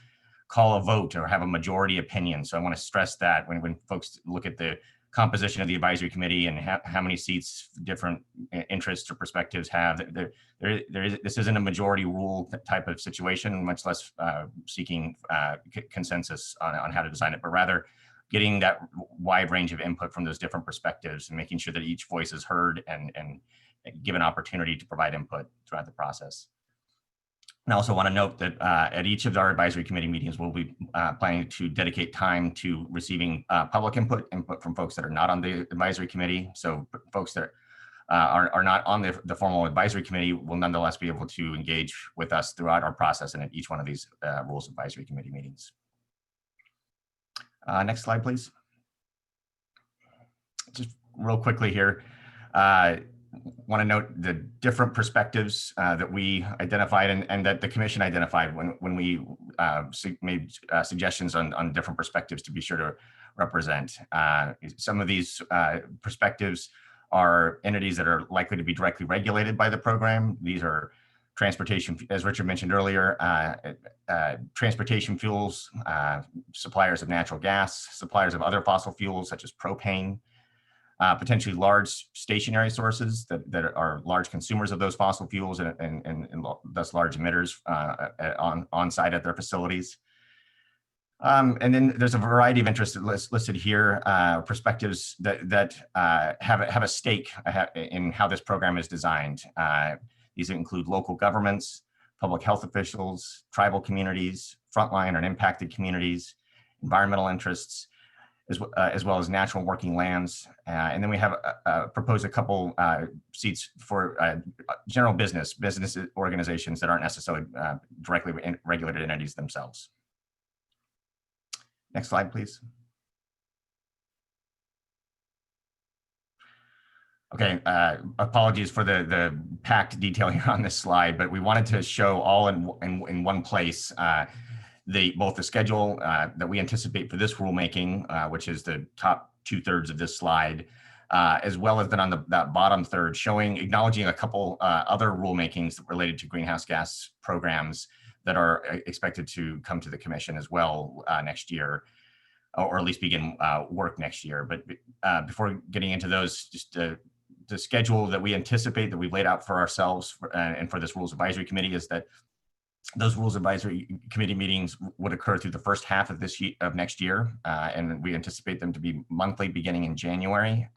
call a vote or have a majority opinion. So I want to stress that when folks look at the composition of the advisory committee and how many seats different interests or perspectives have, this isn't a majority rule type of situation, much less seeking consensus on how to design it, but rather getting that wide range of input from those different perspectives and making sure that each voice is heard and given opportunity to provide input throughout the process. And I also want to note that at each of our advisory committee meetings, we'll be planning to dedicate time to receiving public input from folks that are not on the advisory committee. So folks that are not on the formal advisory committee will nonetheless be able to engage with us throughout our process and at each one of these Rules Advisory Committee meetings. Next slide, please. Just real quickly here. Want to note the different perspectives that we identified and that the commission identified when we made suggestions on different perspectives to be sure to represent. Some of these perspectives are entities that are likely to be directly regulated by the program. These are transportation, as Richard mentioned earlier, transportation fuels, suppliers of natural gas, suppliers of other fossil fuels such as propane, potentially large stationary sources that are large consumers of those fossil fuels and thus large emitters on site at their facilities. And then there's a variety of interests listed here, perspectives that have a stake in how this program is designed. These include local governments, public health officials, tribal communities, frontline and impacted communities, environmental interests, as well as natural working lands. And then we have proposed a couple seats for general business organizations that aren't necessarily directly regulated entities themselves. Next slide, please. Okay, apologies for the packed detail here on this slide, but we wanted to show all in one place both the schedule that we anticipate for this rulemaking, which is the top 2/3 of this slide, as well as then on that bottom third, acknowledging a couple other rulemakings related to greenhouse gas programs that are expected to come to the commission as well next year, or at least begin work next year. But before getting into those, just the schedule that we anticipate that we've laid out for ourselves and for this Rules Advisory Committee is that those Rules Advisory Committee meetings would occur through the first half of next year, and we anticipate them to be monthly beginning in January.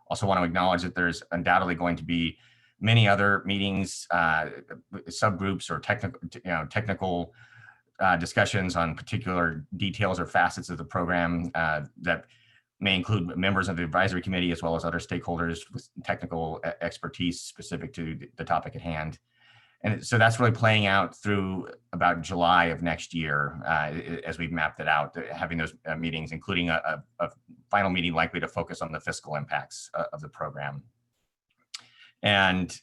Also want to acknowledge that there's undoubtedly going to be many other meetings, subgroups, or technical discussions on particular details or facets of the program that may include members of the advisory committee as well as other stakeholders with technical expertise specific to the topic at hand. And so that's really playing out through about July of next year as we've mapped it out, having those meetings, including a final meeting likely to focus on the fiscal impacts of the program. And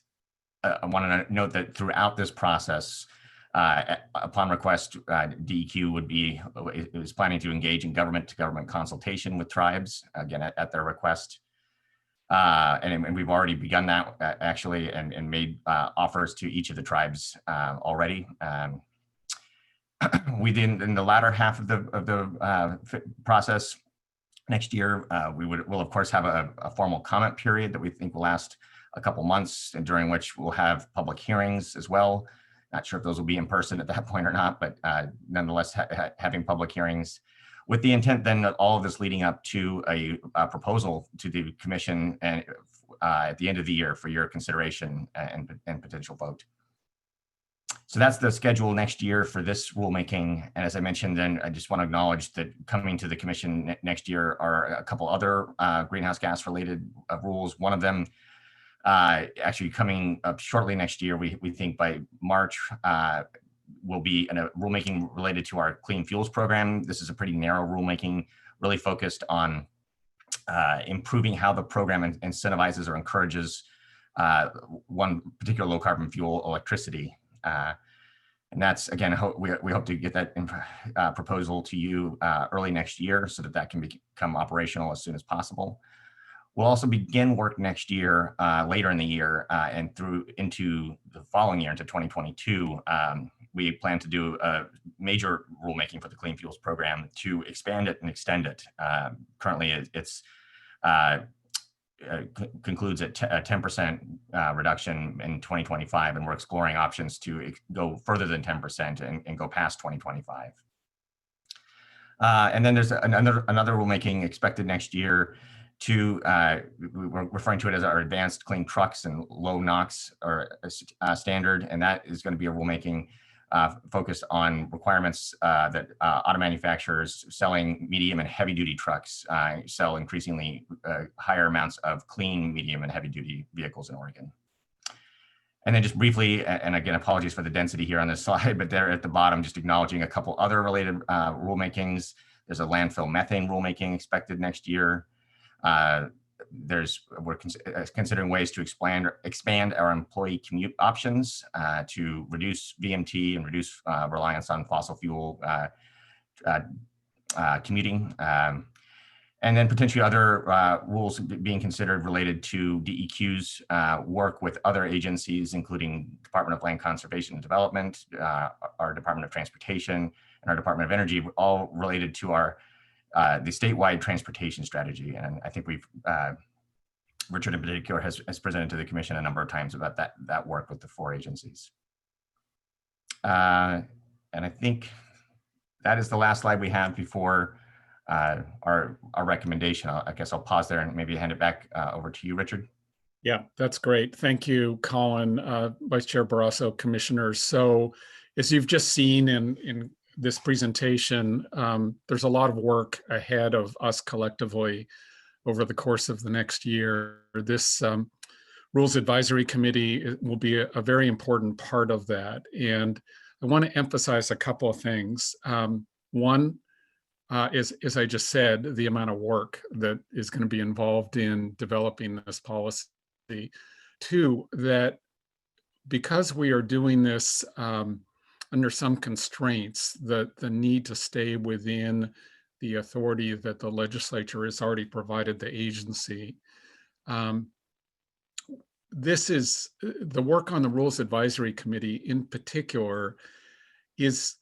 I want to note that throughout this process, upon request, DEQ is planning to engage in government-to-government consultation with tribes, again, at their request. And we've already begun that actually, and made offers to each of the tribes already. In the latter half of the process next year, we'll of course have a formal comment period that we think will last a couple months, and during which we'll have public hearings as well. Not sure if those will be in person at that point or not, but nonetheless, having public hearings with the intent then that all of this leading up to a proposal to the commission and at the end of the year for your consideration and potential vote. So that's the schedule next year for this rulemaking. And as I mentioned, then I just want to acknowledge that coming to the commission next year are a couple other greenhouse gas related rules. One of them actually coming up shortly next year, we think by March, will be a rulemaking related to our clean fuels program. This is a pretty narrow rulemaking, really focused on improving how the program incentivizes or encourages one particular low carbon fuel, electricity. And that's, again, we hope to get that proposal to you early next year so that that can become operational as soon as possible. We'll also begin work next year, later in the year, and through into the following year, into 2022. We plan to do a major rulemaking for the Clean Fuels Program to expand it and extend it. Currently, it's concludes at a 10% reduction in 2025, and we're exploring options to go further than 10% and go past 2025. And then there's another rulemaking expected next year to, we're referring to it as our advanced clean trucks and low NOx or standard, and that is going to be a rulemaking focused on requirements that auto manufacturers selling medium and heavy duty trucks sell increasingly higher amounts of clean, medium, and heavy duty vehicles in Oregon. And then just briefly, and again, apologies for the density here on this slide, but there at the bottom, just acknowledging a couple other related rulemakings. There's a landfill methane rulemaking expected next year. We're considering ways to expand our employee commute options to reduce VMT and reduce reliance on fossil fuel commuting. And then potentially other rules being considered related to DEQ's work with other agencies, including Department of Land Conservation and Development, our Department of Transportation, and our Department of Energy, all related to our the statewide transportation strategy. And I think Richard in particular has presented to the commission a number of times about that work with the 4 agencies. And I think that is the last slide we have before our recommendation. I guess I'll pause there and maybe hand it back over to you, Richard. Yeah, that's great. Thank you, Colin, Vice Chair Barrasso, commissioners. So as you've just seen in this presentation, there's a lot of work ahead of us collectively over the course of the next year. This Rules Advisory Committee will be a very important part of that. And I want to emphasize a couple of things. One is, as I just said, the amount of work that is going to be involved in developing this policy. 2, that because we are doing this under some constraints, the need to stay within the authority that the legislature has already provided the agency. This is the work on the Rules Advisory Committee in particular is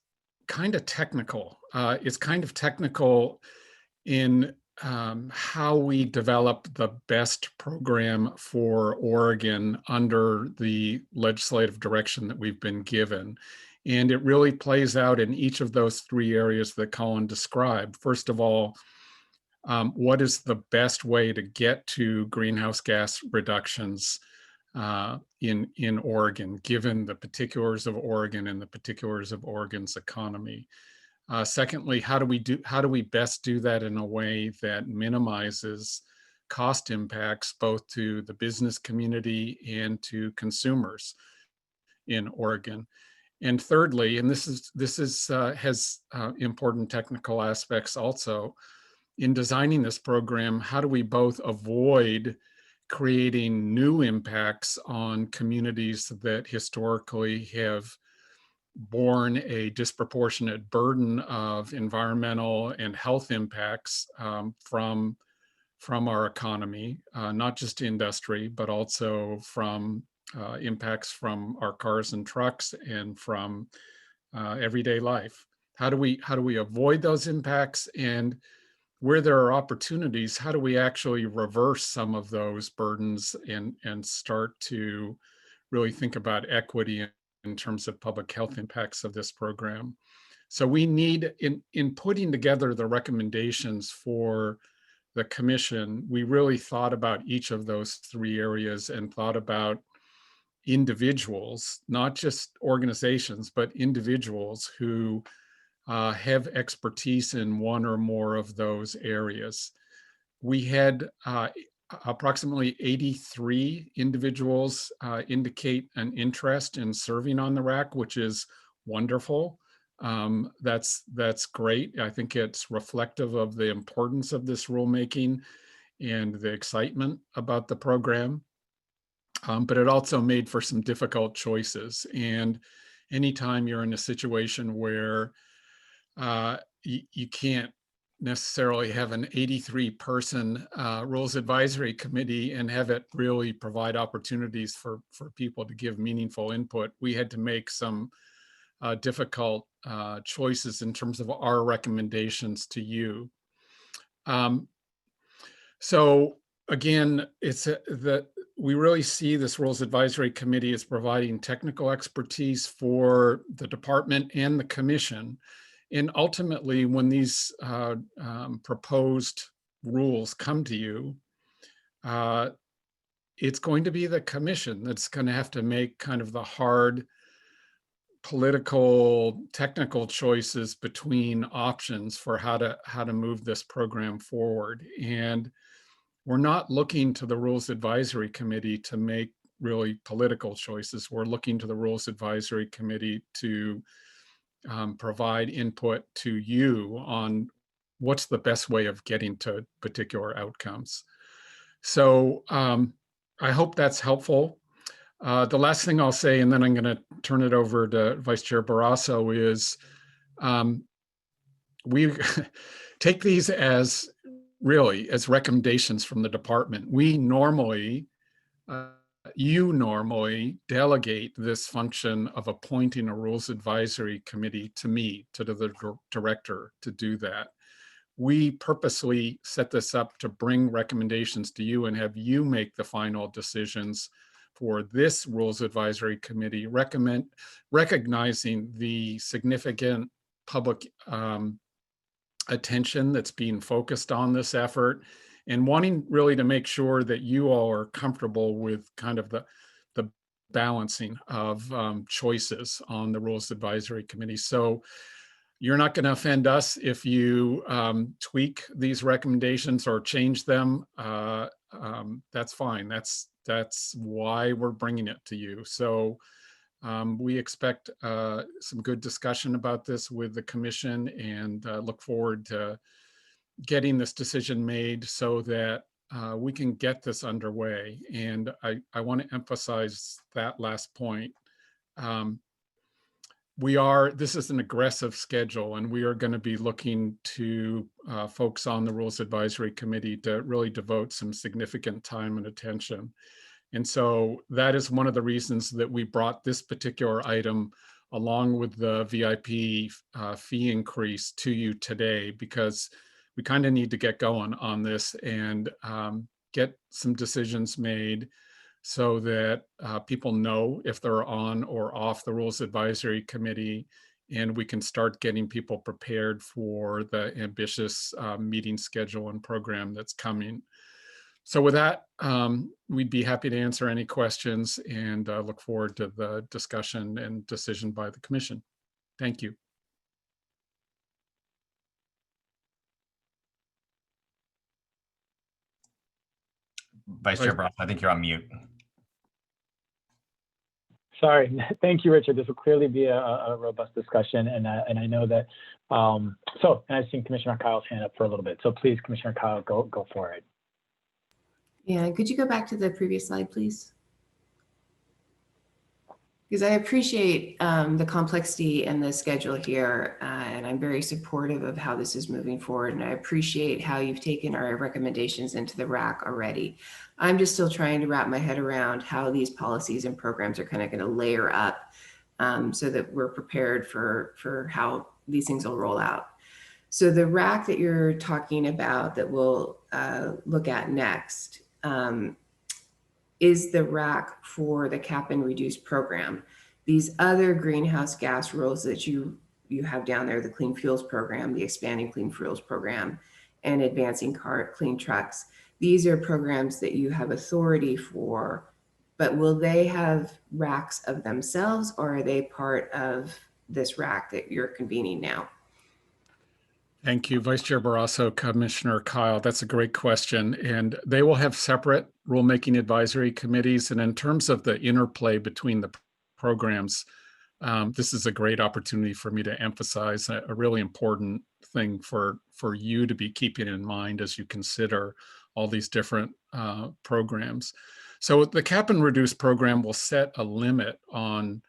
kind of technical. It's kind of technical in how we develop the best program for Oregon under the legislative direction that we've been given. And it really plays out in each of those three areas that Colin described. First of all, what is the best way to get to greenhouse gas reductions in Oregon, given the particulars of Oregon and the particulars of Oregon's economy? Secondly, how do we best do that in a way that minimizes cost impacts both to the business community and to consumers in Oregon? And thirdly, and this has important technical aspects also, in designing this program, how do we both avoid creating new impacts on communities that historically have borne a disproportionate burden of environmental and health impacts from our economy, not just industry, but also from impacts from our cars and trucks and from everyday life. How do we avoid those impacts, and where there are opportunities, how do we actually reverse some of those burdens and start to really think about equity in terms of public health impacts of this program? So we need, in putting together the recommendations for the commission, we really thought about each of those three areas and thought about individuals, not just organizations, but individuals who have expertise in one or more of those areas. We had approximately 83 individuals indicate an interest in serving on the RAC, which is wonderful. That's great. I think it's reflective of the importance of this rulemaking and the excitement about the program. But it also made for some difficult choices. And anytime you're in a situation where you can't necessarily have an 83-person Rules Advisory Committee and have it really provide opportunities for people to give meaningful input, we had to make some difficult choices in terms of our recommendations to you. So again, it's that we really see this Rules Advisory Committee as providing technical expertise for the department and the commission. And ultimately, when these proposed rules come to you, it's going to be the commission that's going to have to make kind of the hard political, technical choices between options for how to move this program forward. And we're not looking to the Rules Advisory Committee to make really political choices. We're looking to the Rules Advisory Committee to provide input to you on what's the best way of getting to particular outcomes. So I hope that's helpful. The last thing I'll say, and then I'm going to turn it over to Vice Chair Barrasso, is we take these as really as recommendations from the department. We normally, you normally delegate this function of appointing a Rules Advisory Committee to me, to the director, to do that. We purposely set this up to bring recommendations to you and have you make the final decisions for this Rules Advisory Committee, recognizing the significant public attention that's being focused on this effort, and wanting really to make sure that you all are comfortable with kind of the balancing of choices on the Rules Advisory Committee. So you're not going to offend us if you tweak these recommendations or change them. That's fine. That's why we're bringing it to you. So we expect some good discussion about this with the commission, and look forward to getting this decision made so that we can get this underway. And I want to emphasize that last point. This is an aggressive schedule, and we are going to be looking to folks on the Rules Advisory Committee to really devote some significant time and attention. And so that is one of the reasons that we brought this particular item along with the VIP fee increase to you today, because we kind of need to get going on this and get some decisions made so that people know if they're on or off the Rules Advisory Committee, and we can start getting people prepared for the ambitious meeting schedule and program that's coming. So with that, we'd be happy to answer any questions and look forward to the discussion and decision by the Commission. Thank you. Vice Chair Barrasso, I think you're on mute. Sorry, thank you, Richard. This will clearly be a robust discussion, and I know that. And I've seen Commissioner Kyle's hand up for a little bit. So please, Commissioner Kyle, go for it. Yeah, could you go back to the previous slide, please? Because I appreciate the complexity and the schedule here, and I'm very supportive of how this is moving forward. And I appreciate how you've taken our recommendations into the RAC already. I'm just still trying to wrap my head around how these policies and programs are kind of going to layer up so that we're prepared for how these things will roll out. So the RAC that you're talking about that we'll look at next is the RAC for the cap and reduce program. These other greenhouse gas rules that you have down there, the clean fuels program, the expanding clean fuels program, and advancing clean trucks. These are programs that you have authority for, but will they have RACs of themselves, or are they part of this RAC that you're convening now? Thank you, Vice Chair Barrasso, Commissioner Kyle. That's a great question. And they will have separate rulemaking advisory committees. And in terms of the interplay between the programs, this is a great opportunity for me to emphasize a really important thing for you to be keeping in mind as you consider all these different programs. So the cap and reduce program will set a limit on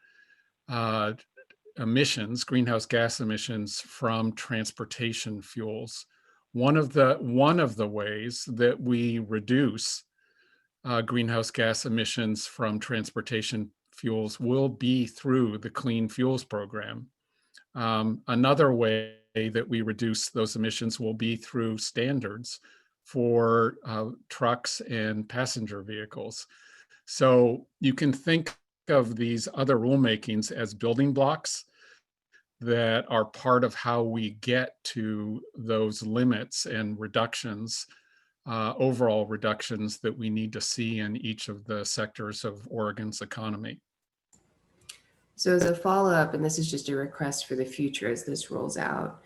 emissions, greenhouse gas emissions from transportation fuels. One of the ways that we reduce greenhouse gas emissions from transportation fuels will be through the Clean Fuels Program. Another way that we reduce those emissions will be through standards for trucks and passenger vehicles. So you can think of these other rulemakings as building blocks that are part of how we get to those limits and reductions, overall reductions that we need to see in each of the sectors of Oregon's economy. So as a follow-up, and this is just a request for the future as this rolls out,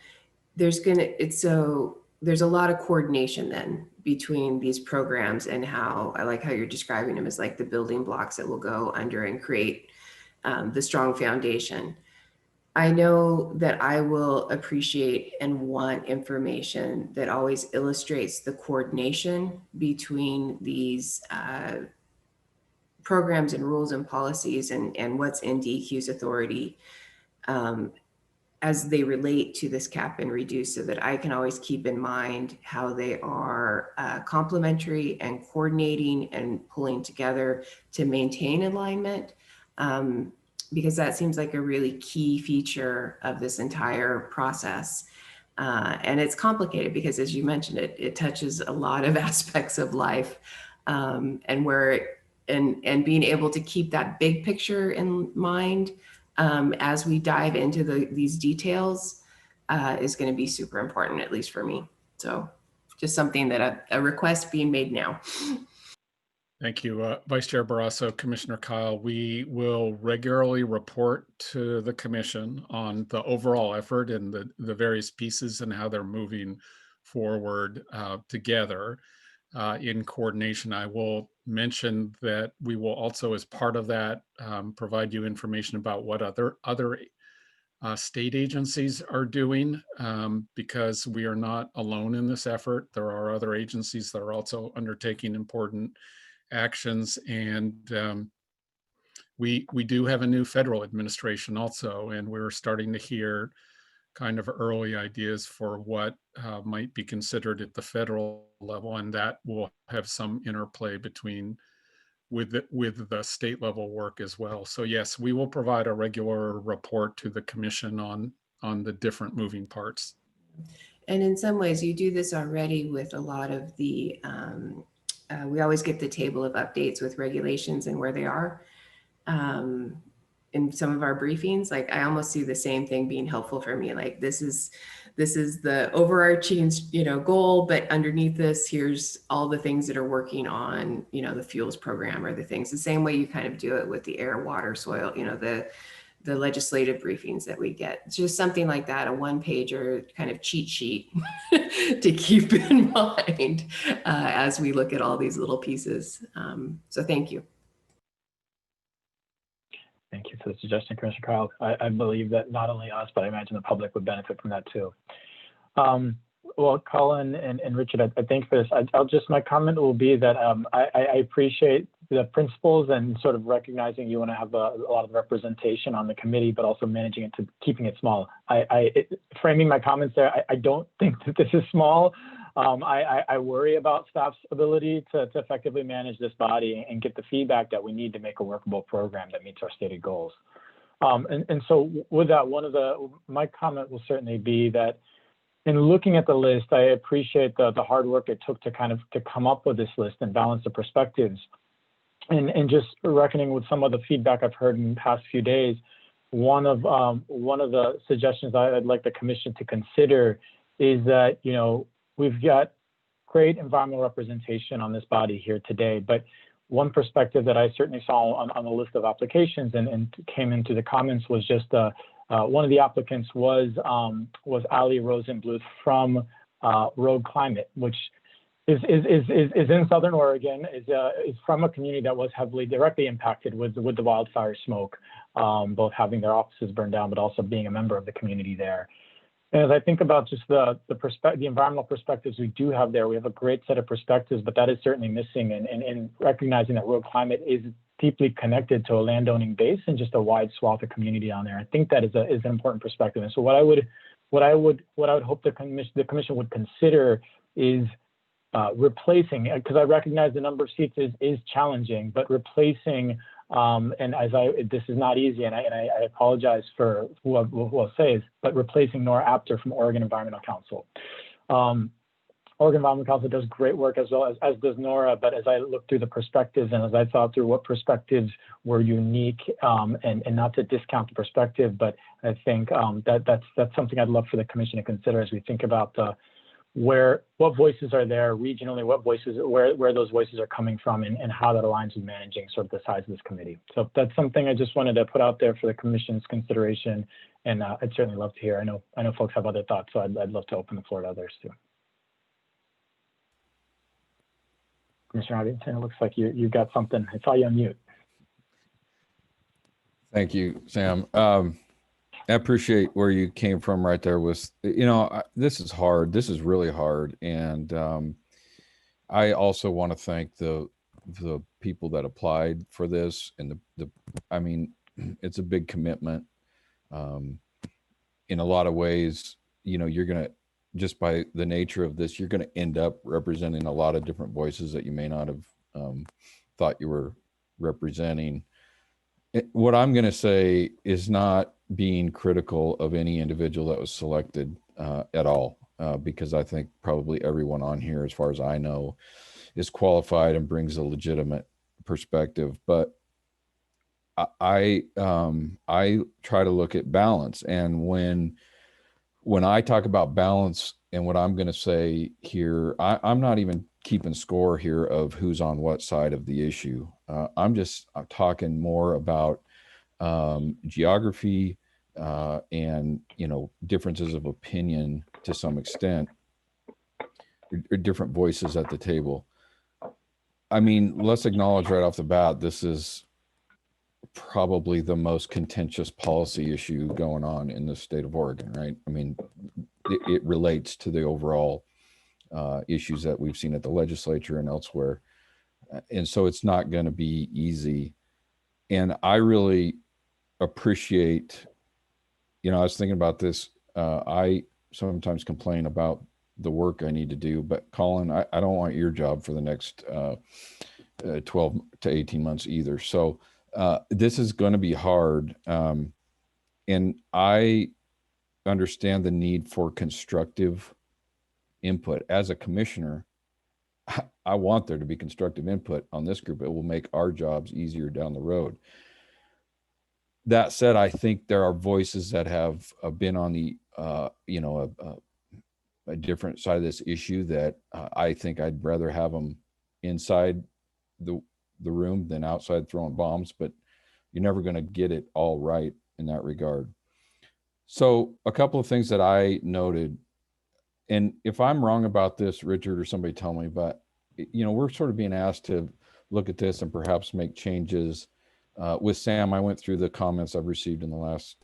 there's a lot of coordination then between these programs, and how I like how you're describing them as like the building blocks that will go under and create the strong foundation. I know that I will appreciate and want information that always illustrates the coordination between these programs and rules and policies and what's in DEQ's authority as they relate to this cap and reduce, so that I can always keep in mind how they are complementary and coordinating and pulling together to maintain alignment. Because that seems like a really key feature of this entire process. And it's complicated because, as you mentioned, it touches a lot of aspects of life, and being able to keep that big picture in mind as we dive into these details is going to be super important, at least for me. So just something that a request being made now. Thank you, Vice Chair Barrasso, Commissioner Kyle. We will regularly report to the Commission on the overall effort and the various pieces and how they're moving forward together in coordination. I will mention that we will also, as part of that, provide you information about what other state agencies are doing, because we are not alone in this effort. There are other agencies that are also undertaking important actions, and we do have a new federal administration also, and we're starting to hear kind of early ideas for what might be considered at the federal level, and that will have some interplay between with the state level work as well. So yes, we will provide a regular report to the commission on the different moving parts. And in some ways, you do this already with a lot of the, we always get the table of updates with regulations and where they are. In some of our briefings, like I almost see the same thing being helpful for me. Like this is the overarching, goal, but underneath this, here's all the things that are working on, the fuels program or the things, the same way you kind of do it with the air, water, soil, the legislative briefings that we get. It's just something like that, a one-pager kind of cheat sheet to keep in mind as we look at all these little pieces. So thank you. Thank you for the suggestion, Commissioner Kyle. I believe that not only us, but I imagine the public would benefit from that too. Well, Colin and Richard, I thank for this. My comment will be that I appreciate the principles and sort of recognizing you want to have a lot of representation on the committee, but also managing it to keeping it small. Framing my comments there, I don't think that this is small. I worry about staff's ability to effectively manage this body and get the feedback that we need to make a workable program that meets our stated goals. And so with that, my comment will certainly be that in looking at the list, I appreciate the hard work it took to come up with this list and balance the perspectives. And just reckoning with some of the feedback I've heard in the past few days, one of the suggestions I'd like the commission to consider is that, we've got great environmental representation on this body here today, but one perspective that I certainly saw on the list of applications and came into the comments was just one of the applicants was Ali Rosenbluth from Rogue Climate, which is in Southern Oregon, is from a community that was directly impacted with the wildfire smoke, both having their offices burned down, but also being a member of the community there. And as I think about just the environmental perspectives we do have there, we have a great set of perspectives, but that is certainly missing. And recognizing that Rogue Climate is deeply connected to a landowning base and just a wide swath of community on there. I think that is an important perspective. And so what I would hope the commission would consider is replacing, because I recognize the number of seats is challenging, but replacing. And this is not easy, and I apologize for who I'll say is, but replacing Nora Apter from Oregon Environmental Council. Oregon Environmental Council does great work as well as does Nora, but as I look through the perspectives and as I thought through what perspectives were unique, and not to discount the perspective, but I think that's something I'd love for the commission to consider as we think about what voices are there regionally, where those voices are coming from, and how that aligns with managing sort of the size of this committee. So that's something I just wanted to put out there for the commission's consideration, and I'd certainly love to hear. I know folks have other thoughts, so I'd love to open the floor to others too. Commissioner Addington, it looks like you've got something. I saw you on mute. Thank you, Sam. I appreciate where you came from right there with, this is hard. This is really hard. And I also want to thank the people that applied for this. And I mean, it's a big commitment. In a lot of ways, you're going to, just by the nature of this, you're going to end up representing a lot of different voices that you may not have thought you were representing. What I'm going to say is not being critical of any individual that was selected at all, because I think probably everyone on here, as far as I know, is qualified and brings a legitimate perspective. But I try to look at balance, and when I talk about balance and what I'm going to say here, I'm not even keeping score here of who's on what side of the issue. I'm talking more about geography and differences of opinion to some extent, or different voices at the table. I mean, let's acknowledge right off the bat, this is probably the most contentious policy issue going on in the state of Oregon, right? I mean, it relates to the overall issues that we've seen at the legislature and elsewhere. And so it's not going to be easy. And I really appreciate, I was thinking about this. I sometimes complain about the work I need to do, but Colin, I don't want your job for the next 12 to 18 months either. So this is going to be hard. And I understand the need for constructive input. As a commissioner, I want there to be constructive input on this group. It will make our jobs easier down the road. That said, I think there are voices that have been on the, a different side of this issue that I think I'd rather have them inside the room than outside throwing bombs, but you're never going to get it all right in that regard. So a couple of things that I noted, and if I'm wrong about this, Richard or somebody tell me, but we're sort of being asked to look at this and perhaps make changes. With Sam, I went through the comments I've received in the last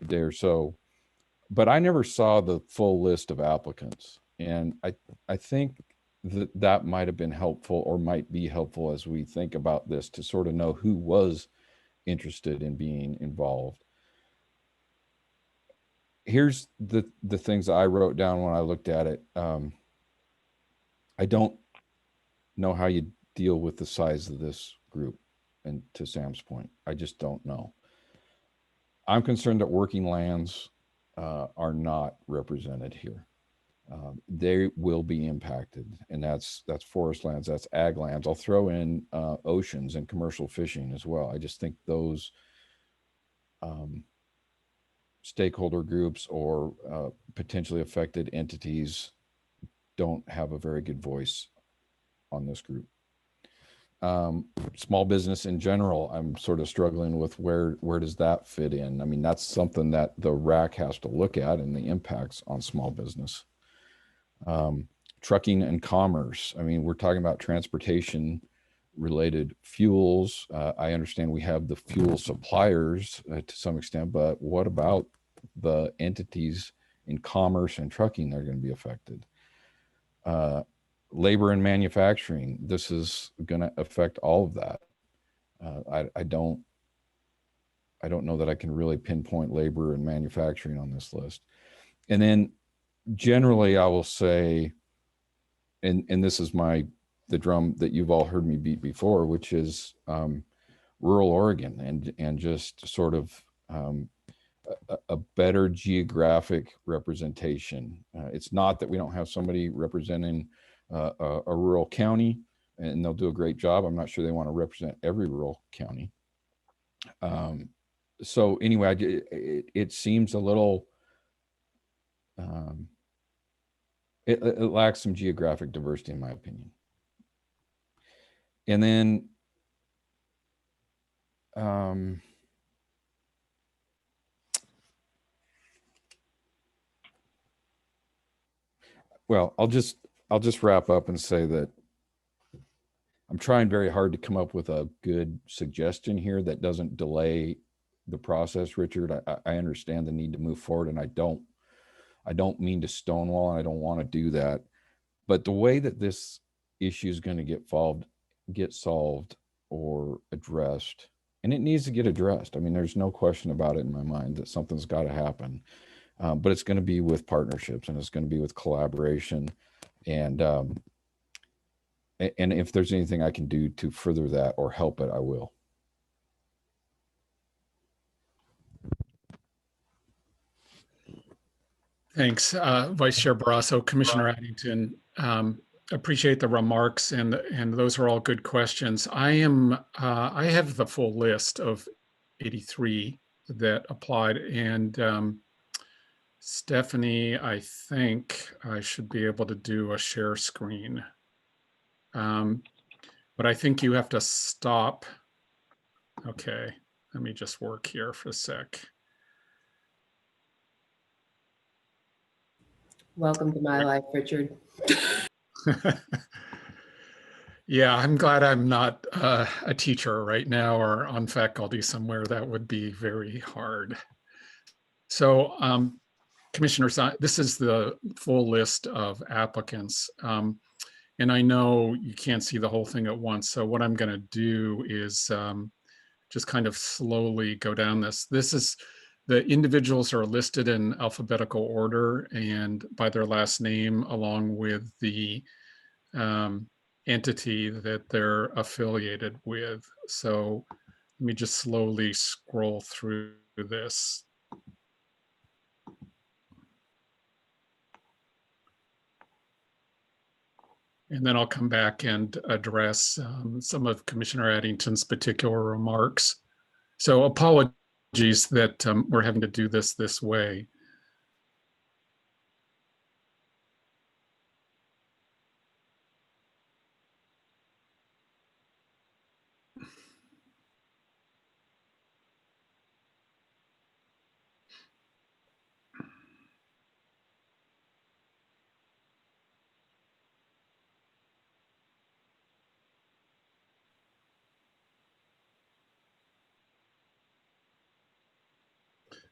day or so, but I never saw the full list of applicants. And I think that might have been helpful or might be helpful as we think about this to sort of know who was interested in being involved. Here's the things I wrote down when I looked at it. I don't know how you deal with the size of this group. And to Sam's point, I just don't know. I'm concerned that working lands are not represented here. They will be impacted, and that's forest lands, that's ag lands. I'll throw in oceans and commercial fishing as well. I just think those stakeholder groups or potentially affected entities don't have a very good voice on this group. Small business in general, I'm sort of struggling with where does that fit in? I mean, that's something that the RAC has to look at, and the impacts on small business. Trucking and commerce. I mean, we're talking about transportation related fuels. I understand we have the fuel suppliers to some extent, but what about the entities in commerce and trucking that are going to be affected? Labor and manufacturing. This is going to affect all of that. I don't know that I can really pinpoint labor and manufacturing on this list. And then generally, I will say, and this is the drum that you've all heard me beat before, which is rural Oregon and just sort of a better geographic representation. It's not that we don't have somebody representing a rural county, and they'll do a great job. I'm not sure they want to represent every rural county. So anyway, it seems a little, it lacks some geographic diversity in my opinion. And then, well, I'll just wrap up and say that I'm trying very hard to come up with a good suggestion here that doesn't delay the process, Richard. I understand the need to move forward, and I don't mean to stonewall, and I don't want to do that. But the way that this issue is going to get solved or addressed, and it needs to get addressed. I mean, there's no question about it in my mind that something's got to happen. But it's going to be with partnerships, and it's going to be with collaboration. And if there's anything I can do to further that or help it, I will. Thanks, Vice Chair Barrasso. Commissioner Addington, appreciate the remarks, and those are all good questions. I have the full list of 83 that applied, and Stephanie, I think I should be able to do a share screen. But I think you have to stop. Okay, let me just work here for a sec. Welcome to my life, Richard. Yeah, I'm glad I'm not a teacher right now or on faculty somewhere. That would be very hard. So, Commissioners, this is the full list of applicants. And I know you can't see the whole thing at once. So what I'm going to do is just kind of slowly go down this. This is, the individuals are listed in alphabetical order and by their last name, along with the entity that they're affiliated with. So let me just slowly scroll through this. And then I'll come back and address some of Commissioner Addington's particular remarks. So apologies that we're having to do this way.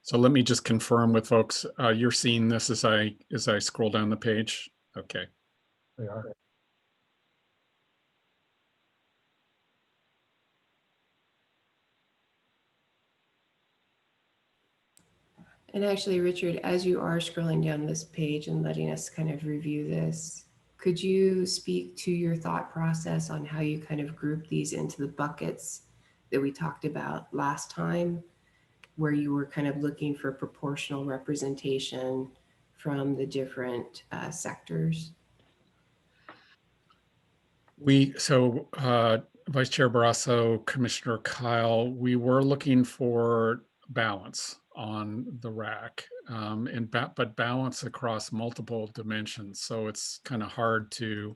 So let me just confirm with folks, you're seeing this as I scroll down the page? Okay. We are. And actually, Richard, as you are scrolling down this page and letting us kind of review this, could you speak to your thought process on how you kind of group these into the buckets that we talked about last time, where you were kind of looking for proportional representation from the different sectors? So Vice Chair Barrasso, Commissioner Kyle, we were looking for balance on the RAC, but balance across multiple dimensions. So it's kind of hard to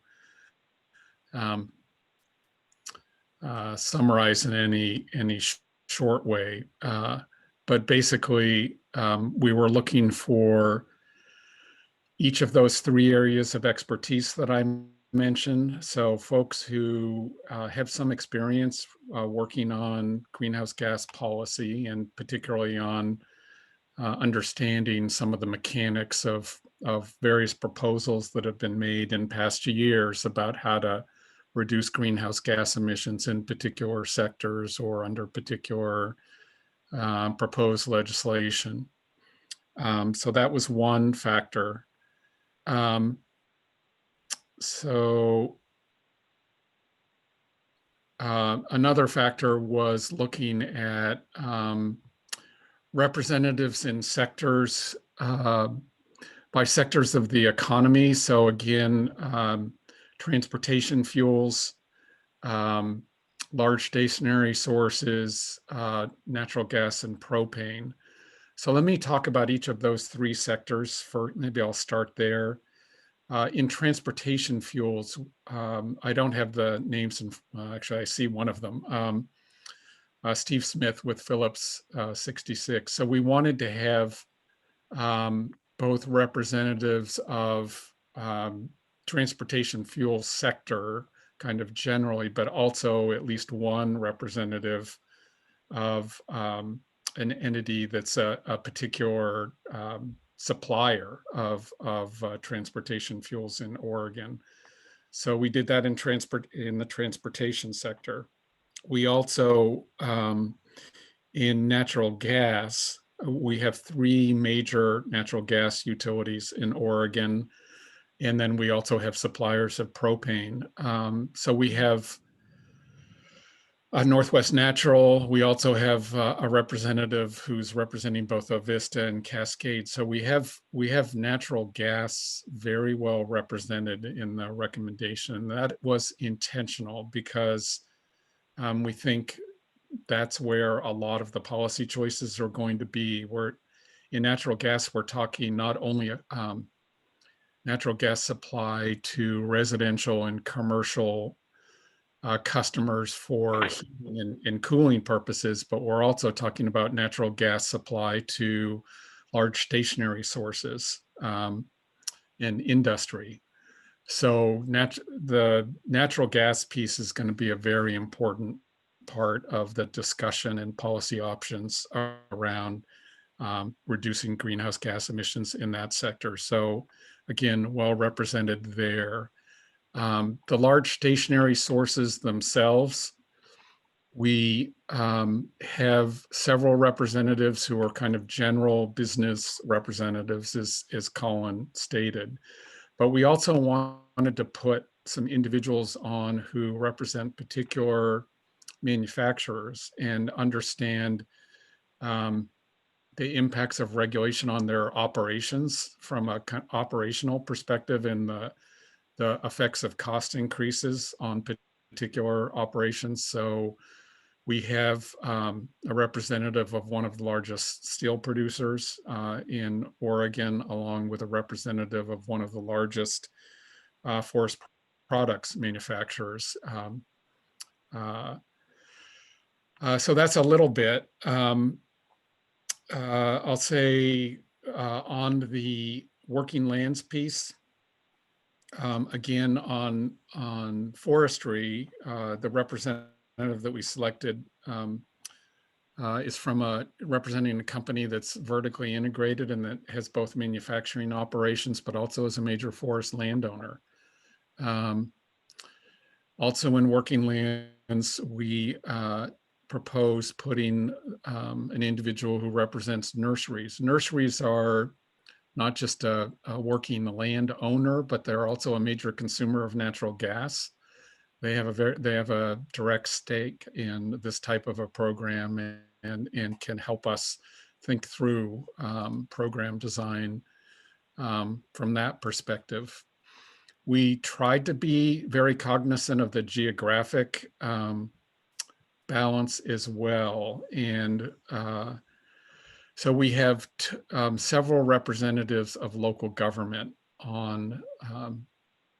summarize in any short way. But basically, we were looking for each of those three areas of expertise that I mentioned. So folks who have some experience working on greenhouse gas policy, and particularly on understanding some of the mechanics of various proposals that have been made in past years about how to reduce greenhouse gas emissions in particular sectors or under particular proposed legislation. So that was one factor. Another factor was looking at representatives in sectors, by sectors of the economy. So again, transportation fuels, large stationary sources, natural gas and propane. So let me talk about each of those three sectors. Maybe I'll start there. In transportation fuels, I don't have the names, actually I see one of them, Steve Smith with Phillips 66. So we wanted to have both representatives of transportation fuel sector kind of generally, but also at least one representative of an entity that's a particular supplier of transportation fuels in Oregon. So we did that in the transportation sector. We also, in natural gas, we have three major natural gas utilities in Oregon, and then we also have suppliers of propane. So we have Northwest Natural. We also have a representative who's representing both Avista and Cascade. So we have natural gas very well represented in the recommendation. That was intentional because we think that's where a lot of the policy choices are going to be. In natural gas, we're talking not only natural gas supply to residential and commercial customers for heating and cooling purposes, but we're also talking about natural gas supply to large stationary sources and industry. So the natural gas piece is going to be a very important part of the discussion and policy options around reducing greenhouse gas emissions in that sector. So again, well represented there. The large stationary sources themselves, we have several representatives who are kind of general business representatives, as Colin stated. But we also wanted to put some individuals on who represent particular manufacturers and understand the impacts of regulation on their operations from a operational perspective and the effects of cost increases on particular operations. So we have a representative of one of the largest steel producers in Oregon, along with a representative of one of the largest forest products manufacturers. So that's a little bit. I'll say on the working lands piece, again, on forestry, the representative that we selected is from representing a company that's vertically integrated and that has both manufacturing operations, but also is a major forest landowner. Also in working lands, we propose putting an individual who represents nurseries. Nurseries are not just a working land owner, but they're also a major consumer of natural gas. They have a direct stake in this type of a program and can help us think through program design from that perspective. We tried to be very cognizant of the geographic balance as well. And so we have several representatives of local government on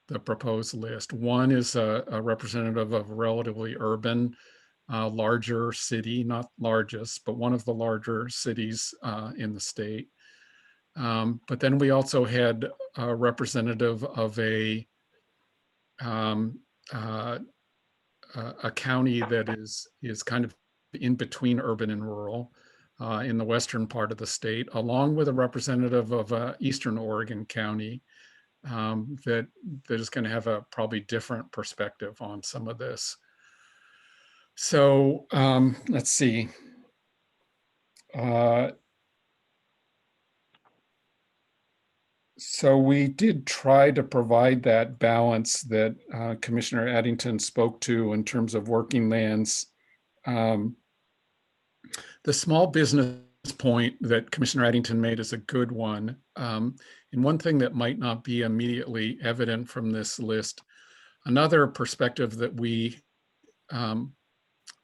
the proposed list. One is a representative of a relatively urban, larger city, not largest, but one of the larger cities in the state. But then we also had a representative of a county that is kind of in between urban and rural in the western part of the state, along with a representative of Eastern Oregon county that is going to have a probably different perspective on some of this. So let's see. So we did try to provide that balance that Commissioner Addington spoke to in terms of working lands. The small business point that Commissioner Addington made is a good one. And one thing that might not be immediately evident from this list, another perspective that we are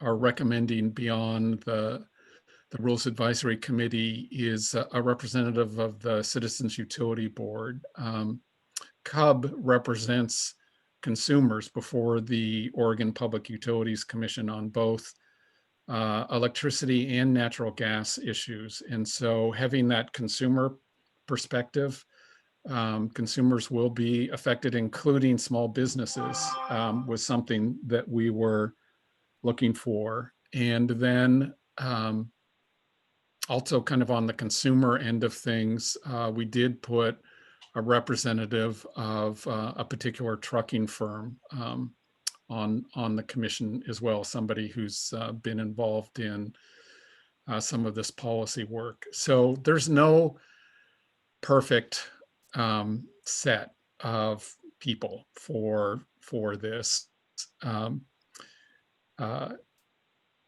recommending beyond the Rules Advisory Committee is a representative of the Citizens Utility Board. CUB represents consumers before the Oregon Public Utilities Commission on both electricity and natural gas issues. And so having that consumer perspective, consumers will be affected, including small businesses, was something that we were looking for. And then also kind of on the consumer end of things, we did put a representative of a particular trucking firm on the commission as well, somebody who's been involved in some of this policy work. So there's no perfect set of people for this.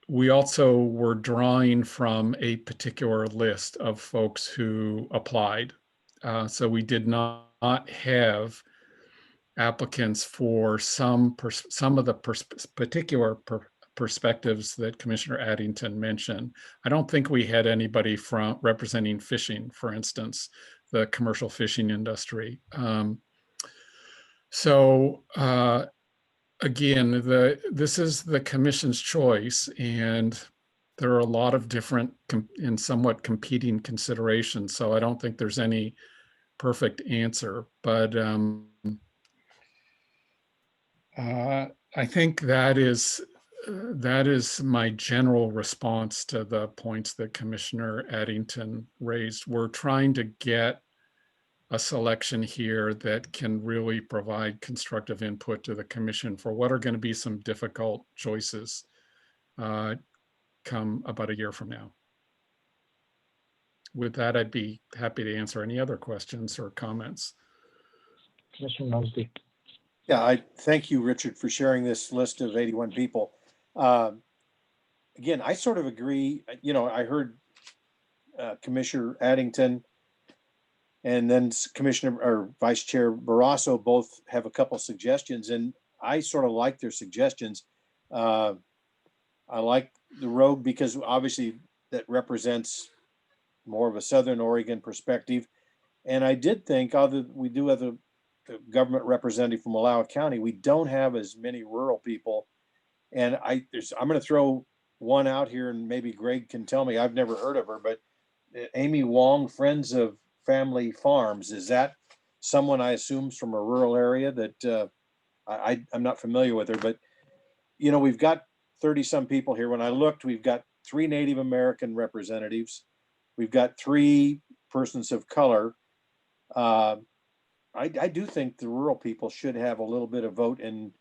We also were drawing from a particular list of folks who applied. So we did not have applicants for some of the particular perspectives that Commissioner Addington mentioned. I don't think we had anybody from representing fishing, for instance, the commercial fishing industry. Again, this is the commission's choice, and there are a lot of different and somewhat competing considerations. So I don't think there's any perfect answer, but I think that is my general response to the points that Commissioner Addington raised. We're trying to get a selection here that can really provide constructive input to the commission for what are going to be some difficult choices come about a year from now. With that, I'd be happy to answer any other questions or comments. Commissioner Mosby. Yeah, I thank you, Richard, for sharing this list of 81 people. Again, I sort of agree. You know, I heard Commissioner Addington and then Commissioner or Vice Chair Barrasso both have a couple suggestions, and I sort of like their suggestions. I like the Rogue because obviously that represents more of a Southern Oregon perspective. And I did think, although we do have the government representative from Wallowa County, we don't have as many rural people. And I'm going to throw one out here, and maybe Greg can tell me. I've never heard of her, but Amy Wong, Friends of Family Farms. Is that someone I assume is from a rural area that I'm not familiar with her? But you know, we've got 30 some people here. When I looked, we've got 3 Native American representatives. We've got 3 persons of color. I do think the rural people should have a little bit of vote, and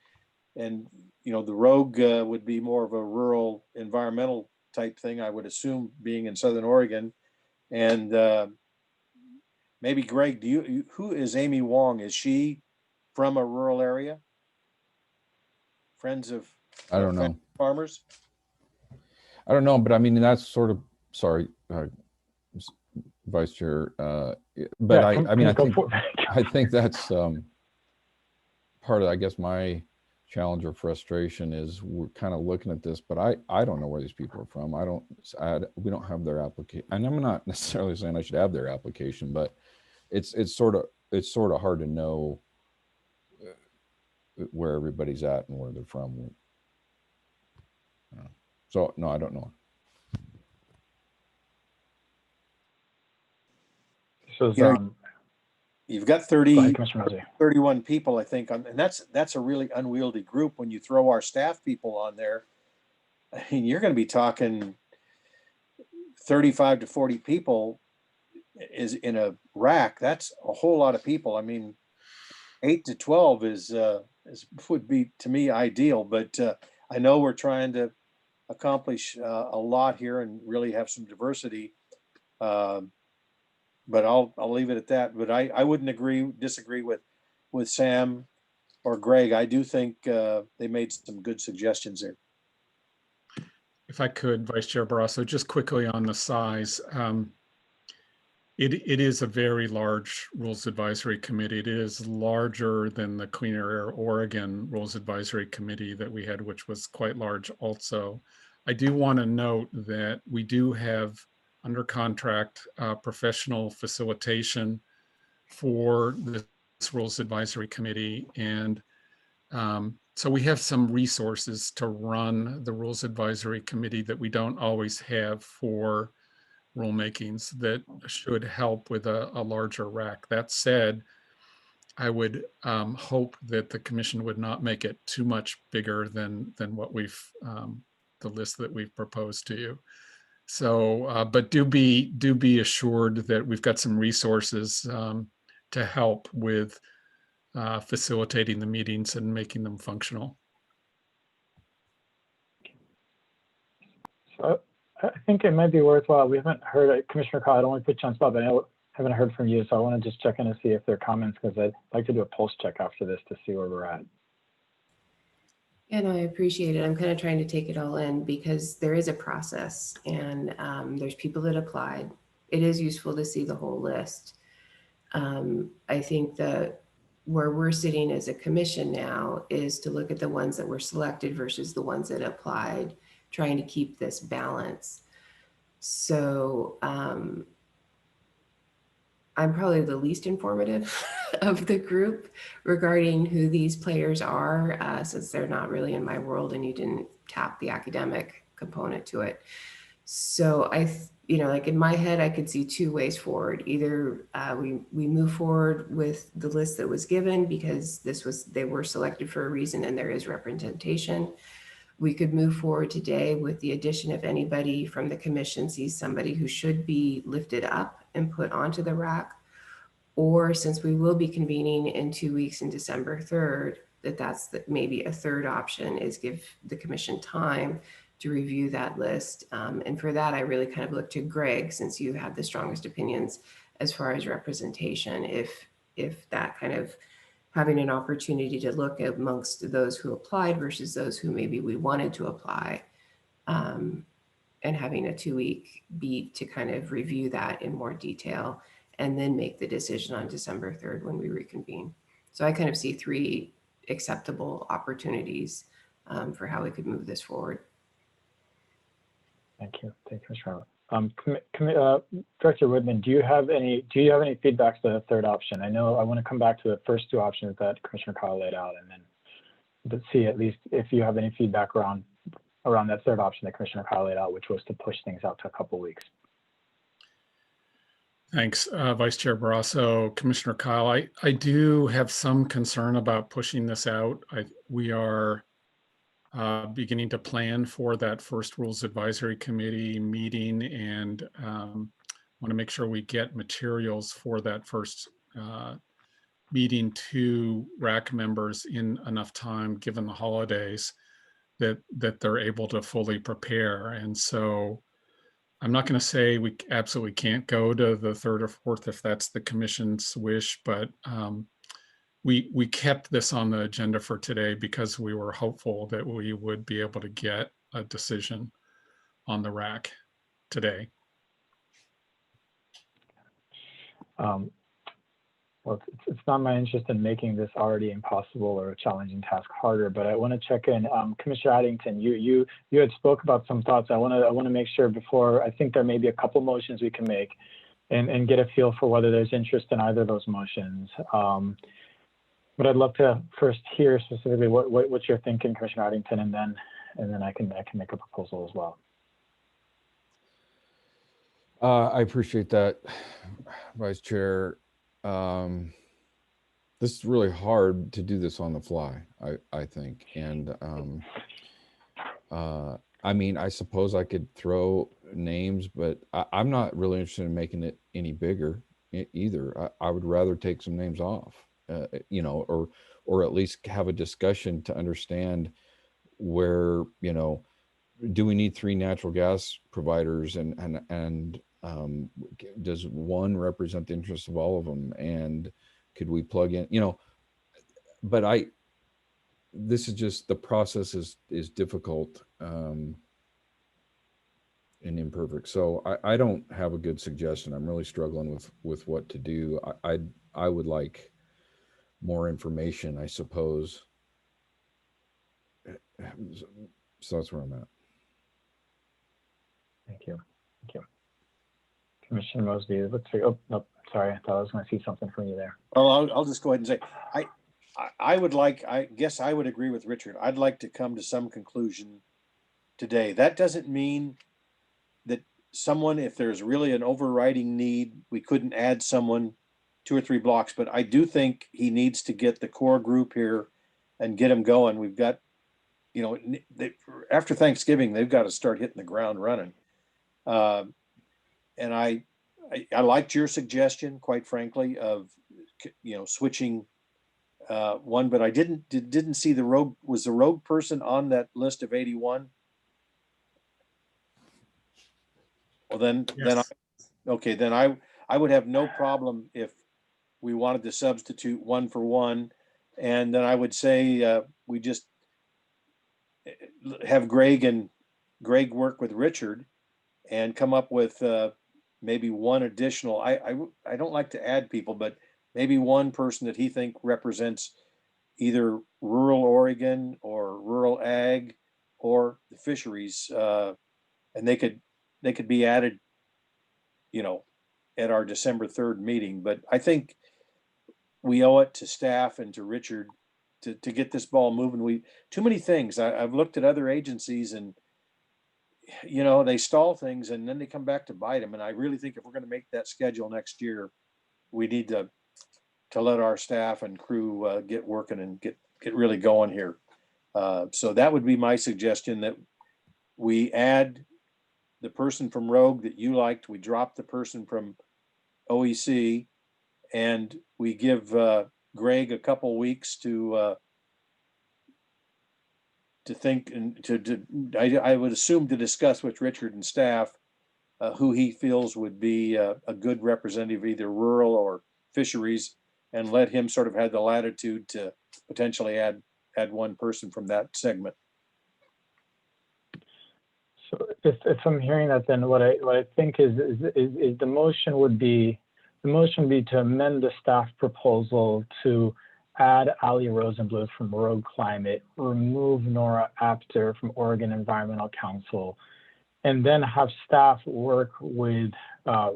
you know, the Rogue would be more of a rural environmental type thing, I would assume, being in Southern Oregon. And maybe Greg, who is Amy Wong? Is she from a rural area? Friends of I don't know. Farmers? I don't know, but I mean, that's sort of, sorry, Vice Chair, but Yeah, I mean, I think that's part of, I guess, my challenge or frustration is we're kind of looking at this, but I don't know where these people are from. We don't have their application, and I'm not necessarily saying I should have their application, but it's sort of hard to know where everybody's at and where they're from. So no, I don't know. So Yeah. You've got 31 people, I think, and that's a really unwieldy group. When you throw our staff people on there, I mean, you're going to be talking 35 to 40 people is in a rack. That's a whole lot of people. I mean, 8 to 12 would be, to me, ideal. But I know we're trying to accomplish a lot here and really have some diversity. But I'll leave it at that. But I wouldn't disagree with Sam or Greg. I do think they made some good suggestions there. If I could, Vice Chair Barrasso, just quickly on the size. It is a very large Rules Advisory Committee. It is larger than the Clean Air Oregon Rules Advisory Committee that we had, which was quite large also. I do want to note that we do have under contract professional facilitation for this Rules Advisory Committee. And so we have some resources to run the Rules Advisory Committee that we don't always have for rulemakings that should help with a larger rack. That said, I would hope that the commission would not make it too much bigger than what we've, the list that we've proposed to you. So, but do be assured that we've got some resources to help with facilitating the meetings and making them functional. So I think it might be worthwhile. We haven't heard, Commissioner Kyle, I don't want to put you on spot, but I haven't heard from you. So I want to just check in and see if there are comments, because I'd like to do a pulse check after this to see where we're at. Yeah, no, I appreciate it. I'm kind of trying to take it all in because there is a process and there's people that applied. It is useful to see the whole list. I think that where we're sitting as a commission now is to look at the ones that were selected versus the ones that applied, trying to keep this balance. So I'm probably the least informative of the group regarding who these players are, since they're not really in my world and you didn't tap the academic component to it. So like in my head, I could see 2 ways forward. Either we move forward with the list that was given because they were selected for a reason and there is representation. We could move forward today with the addition of anybody from the commission sees somebody who should be lifted up and put onto the rack. Or since we will be convening in 2 weeks in December 3rd, that's maybe a third option is give the commission time to review that list. And for that, I really kind of look to Greg, since you have the strongest opinions as far as representation, if that kind of having an opportunity to look amongst those who applied versus those who maybe we wanted to apply, and having a 2-week beat to kind of review that in more detail, and then make the decision on December 3rd when we reconvene. So I kind of see 3 acceptable opportunities for how we could move this forward. Thank you, Commissioner. Director Woodman, do you have any feedback to the third option? I know I want to come back to the first 2 options that Commissioner Kyle laid out, and then see at least if you have any feedback around that third option that Commissioner Kyle laid out, which was to push things out to a couple weeks. Thanks, Vice Chair Barrasso. Commissioner Kyle, I do have some concern about pushing this out. We are beginning to plan for that first Rules Advisory Committee meeting, and want to make sure we get materials for that first meeting to RAC members in enough time, given the holidays, that they're able to fully prepare. And so I'm not going to say we absolutely can't go to the 3rd or 4th if that's the commission's wish, but we kept this on the agenda for today because we were hopeful that we would be able to get a decision on the RAC today. Well, it's not my interest in making this already impossible or a challenging task harder, but I want to check in. Commissioner Addington, you had spoke about some thoughts. I want to make sure before, I think there may be a couple motions we can make and get a feel for whether there's interest in either of those motions. But I'd love to first hear specifically what you're thinking, Commissioner Addington, and then I can make a proposal as well. I appreciate that, Vice Chair. This is really hard to do this on the fly, I think. And I mean, I suppose I could throw names, but I'm not really interested in making it any bigger either. I would rather take some names off, you know, or at least have a discussion to understand where, you know, do we need 3 natural gas providers, and does one represent the interests of all of them, and could we plug in, you know? But this is just, the process is difficult and imperfect. So I don't have a good suggestion. I'm really struggling with what to do. I would like more information, I suppose. So that's where I'm at. Thank you. Commissioner Mosby, let's see. Oh, no, sorry. I thought I was going to see something from you there. Well, I'll just go ahead and say, I guess I would agree with Richard. I'd like to come to some conclusion today. That doesn't mean that someone, if there's really an overriding need, we couldn't add someone 2 or 3 blocks, but I do think he needs to get the core group here and get them going. We've got, you know, after Thanksgiving, they've got to start hitting the ground running. And I liked your suggestion, quite frankly, of, you know, switching one, but I didn't see the rogue. Was the rogue person on that list of 81? Well, then I would have no problem if we wanted to substitute 1 for 1, and then I would say we just have Greg work with Richard and come up with maybe 1 additional. I don't like to add people, but maybe 1 person that he think represents either rural Oregon or rural ag or the fisheries, and they could be added, you know, at our December 3rd meeting. But I think we owe it to staff and to Richard to get this ball moving. Too many things. I've looked at other agencies, and you know, they stall things and then they come back to bite them. And I really think if we're going to make that schedule next year, we need to let our staff and crew get working and get really going here. So that would be my suggestion, that we add the person from Rogue that you liked. We drop the person from OEC, and we give Greg a couple weeks to think and I would assume to discuss with Richard and staff who he feels would be a good representative, either rural or fisheries, and let him sort of have the latitude to potentially add one person from that segment. So if I'm hearing that, then what I think is the motion would be to amend the staff proposal to add Ali Rosenbluth from Rogue Climate, remove Nora Apter from Oregon Environmental Council, and then have staff work with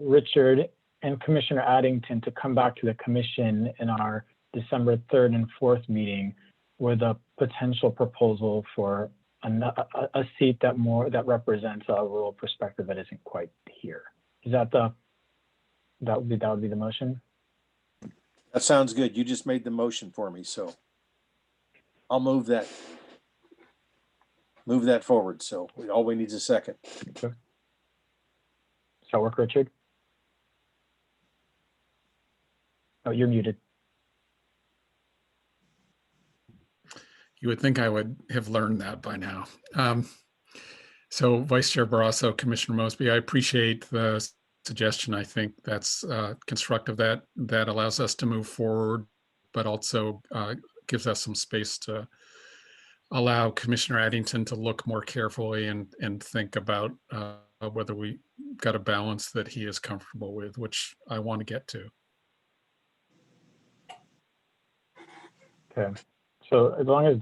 Richard and Commissioner Addington to come back to the commission in our December 3rd and 4th meeting with a potential proposal for a seat that represents a rural perspective that isn't quite here. Is that that would be the motion? That sounds good. You just made the motion for me, so I'll move that forward. So all we need is a second. Okay. Does that work, Richard? Oh, you're muted. You would think I would have learned that by now. So Vice Chair Barrasso, Commissioner Mosby, I appreciate the suggestion. I think that's constructive. That allows us to move forward, but also gives us some space to allow Commissioner Addington to look more carefully and think about whether we got a balance that he is comfortable with, which I want to get to. Okay. So as long as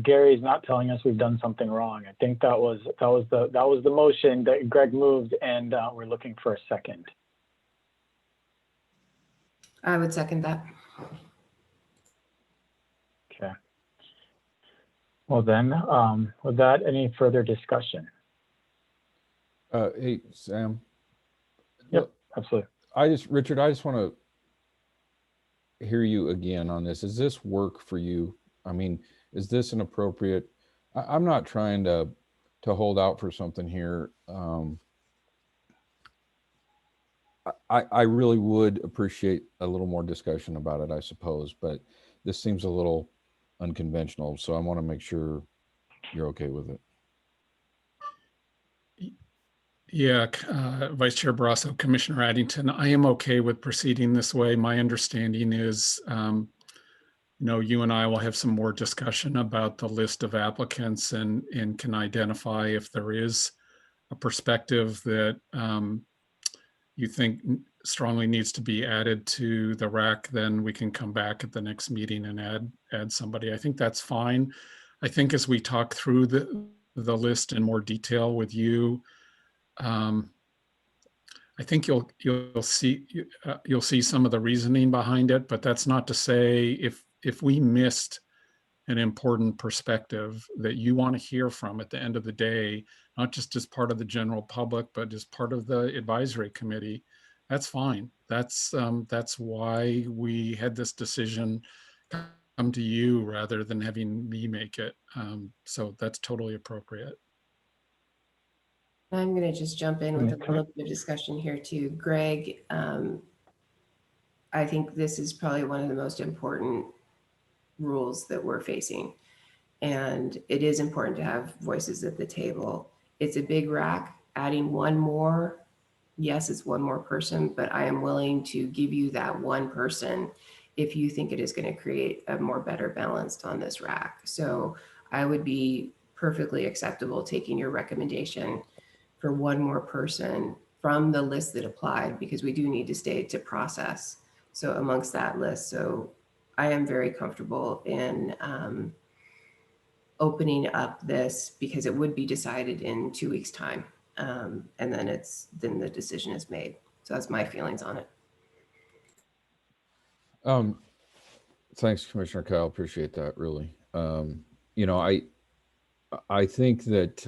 Gary's not telling us we've done something wrong, I think that was the motion that Greg moved, and we're looking for a second. I would second that. Okay. Well then, with that, any further discussion? Hey, Sam. Yep, absolutely. Richard, I just want to hear you again on this. Does this work for you? I mean, is this an appropriate? I'm not trying to hold out for something here. I really would appreciate a little more discussion about it, I suppose, but this seems a little unconventional, so I want to make sure you're okay with it. Yeah, Vice Chair Barrasso, Commissioner Addington, I am okay with proceeding this way. My understanding is, you and I will have some more discussion about the list of applicants and can identify if there is a perspective that you think strongly needs to be added to the RAC. Then we can come back at the next meeting and add somebody. I think that's fine. I think as we talk through the list in more detail with you, I think you'll see some of the reasoning behind it, but that's not to say if we missed an important perspective that you want to hear from at the end of the day, not just as part of the general public, but as part of the advisory committee, that's fine. That's why we had this decision come to you rather than having me make it. So that's totally appropriate. I'm going to just jump in with a little bit of discussion here too. Greg, I think this is probably one of the most important rules that we're facing. And it is important to have voices at the table. It's a big rack. Adding one more, yes, it's one more person, but I am willing to give you that one person if you think it is going to create a more better balanced on this rack. So I would be perfectly acceptable taking your recommendation for one more person from the list that applied, because we do need to stay to process. So amongst that list, so I am very comfortable in opening up this because it would be decided in 2 weeks' time. And then the decision is made. So that's my feelings on it. Thanks, Commissioner Kyle. Appreciate that, really. I think that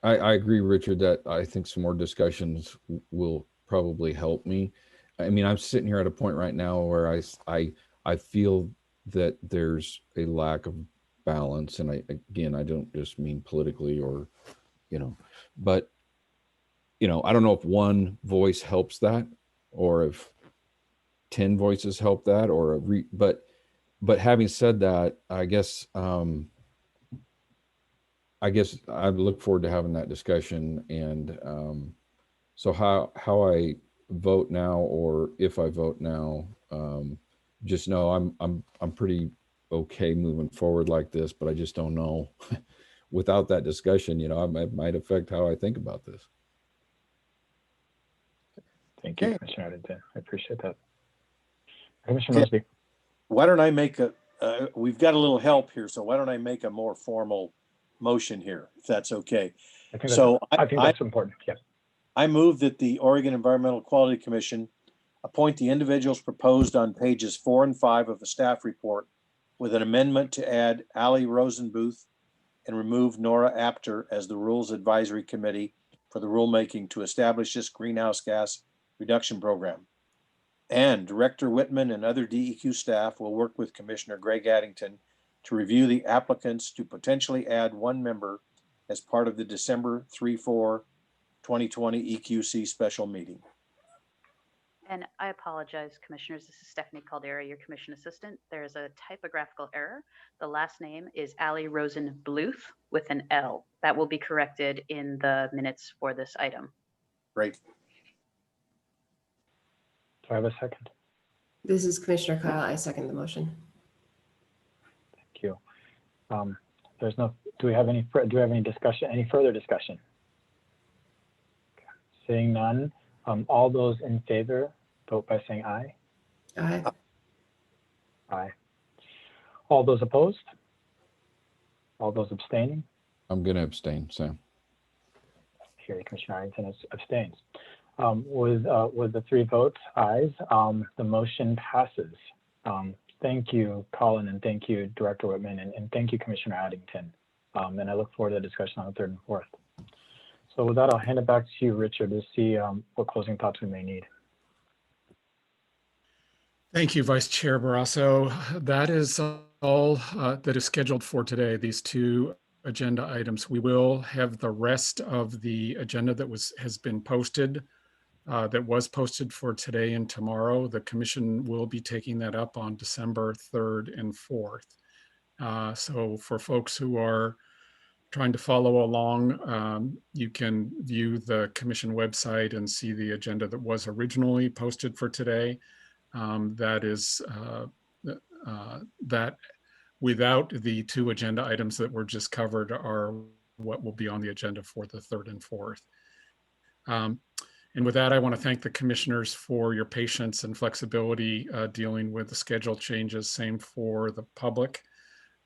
I agree, Richard, that I think some more discussions will probably help me. I mean, I'm sitting here at a point right now where I feel that there's a lack of balance. And I don't just mean politically or, but, I don't know if one voice helps that or if 10 voices help that but having said that, I guess I look forward to having that discussion. And so how I vote now, or if I vote now, Just know I'm pretty okay moving forward like this, but I just don't know. Without that discussion, it might affect how I think about this. Thank you, Okay. Commissioner Addington. I appreciate that. Commissioner Mosby. Why don't I make we've got a little help here, so why don't I make a more formal motion here, if that's okay? I think that's, So I think that's important. Yeah. I move that the Oregon Environmental Quality Commission appoint the individuals proposed on pages 4 and 5 of the staff report with an amendment to add Ali Rosenbooth and remove Nora Apter as the Rules Advisory Committee for the rulemaking to establish this greenhouse gas reduction program. And Director Whitman and other DEQ staff will work with Commissioner Greg Addington to review the applicants to potentially add one member as part of the December 3-4 2020 EQC special meeting. And I apologize, Commissioners. This is Stephanie Caldera, your Commission Assistant. There is a typographical error. The last name is Ali Rosenbluth with an L. That will be corrected in the minutes for this item. Great. Do I have a second? This is Commissioner Kyle. I second the motion. Thank you. There's no. Do we have any discussion? Any further discussion? Okay. Seeing none. All those in favor, vote by saying aye. Aye. Aye. All those opposed? All those abstaining? I'm going to abstain, Sam. Here, Commissioner Addington abstains. With the 3 votes, ayes, the motion passes. Thank you, Colin, and thank you, Director Whitman, and thank you, Commissioner Addington. And I look forward to the discussion on the 3rd and 4th. So with that, I'll hand it back to you, Richard, to see what closing thoughts we may need. Thank you, Vice Chair Barrasso. That is all that is scheduled for today, these 2 agenda items. We will have the rest of the agenda that has been posted, that was posted for today and tomorrow. The Commission will be taking that up on December 3rd and 4th. So for folks who are trying to follow along, you can view the Commission website and see the agenda that was originally posted for today. That is that without the 2 agenda items that were just covered are what will be on the agenda for the 3rd and 4th. And with that, I want to thank the commissioners for your patience and flexibility dealing with the schedule changes. Same for the public.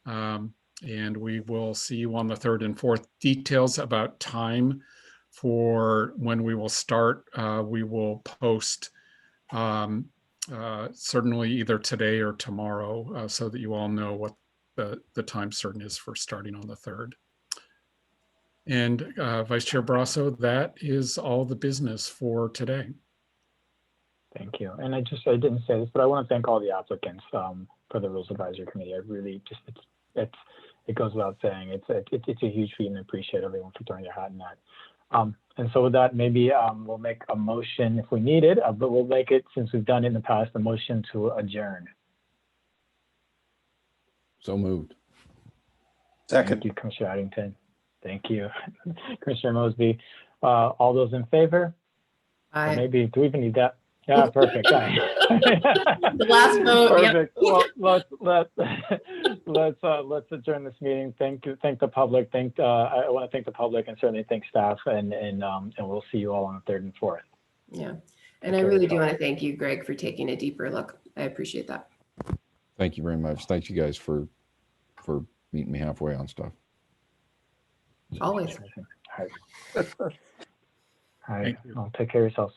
And we will see you on the 3rd and 4th. Details about time for when we will start, we will post certainly either today or tomorrow so that you all know what the time certain is for starting on the 3rd. And Vice Chair Barrasso, that is all the business for today. Thank you. And I didn't say this, but I want to thank all the applicants for the Rules Advisory Committee. I really just, it goes without saying, it's a huge feat, and I appreciate everyone for throwing their hat in that. And so with that, maybe we'll make a motion if we need it, but we'll make it, since we've done it in the past, a motion to adjourn. So moved. Second. Thank you, Commissioner Addington. Thank you, Commissioner Mosby. All those in favor? Aye. Or maybe, do we even need that? Yeah, perfect. The last vote. Perfect. Yep. Well, let's adjourn this meeting. Thank the public. I want to thank the public and certainly thank staff, and we'll see you all on the 3rd and 4th. Yeah. And I really do want to thank you, Greg, for taking a deeper look. I appreciate that. Thank you very much. Thank you guys for meeting me halfway on stuff. Always. All right. All right. Well, take care of yourselves.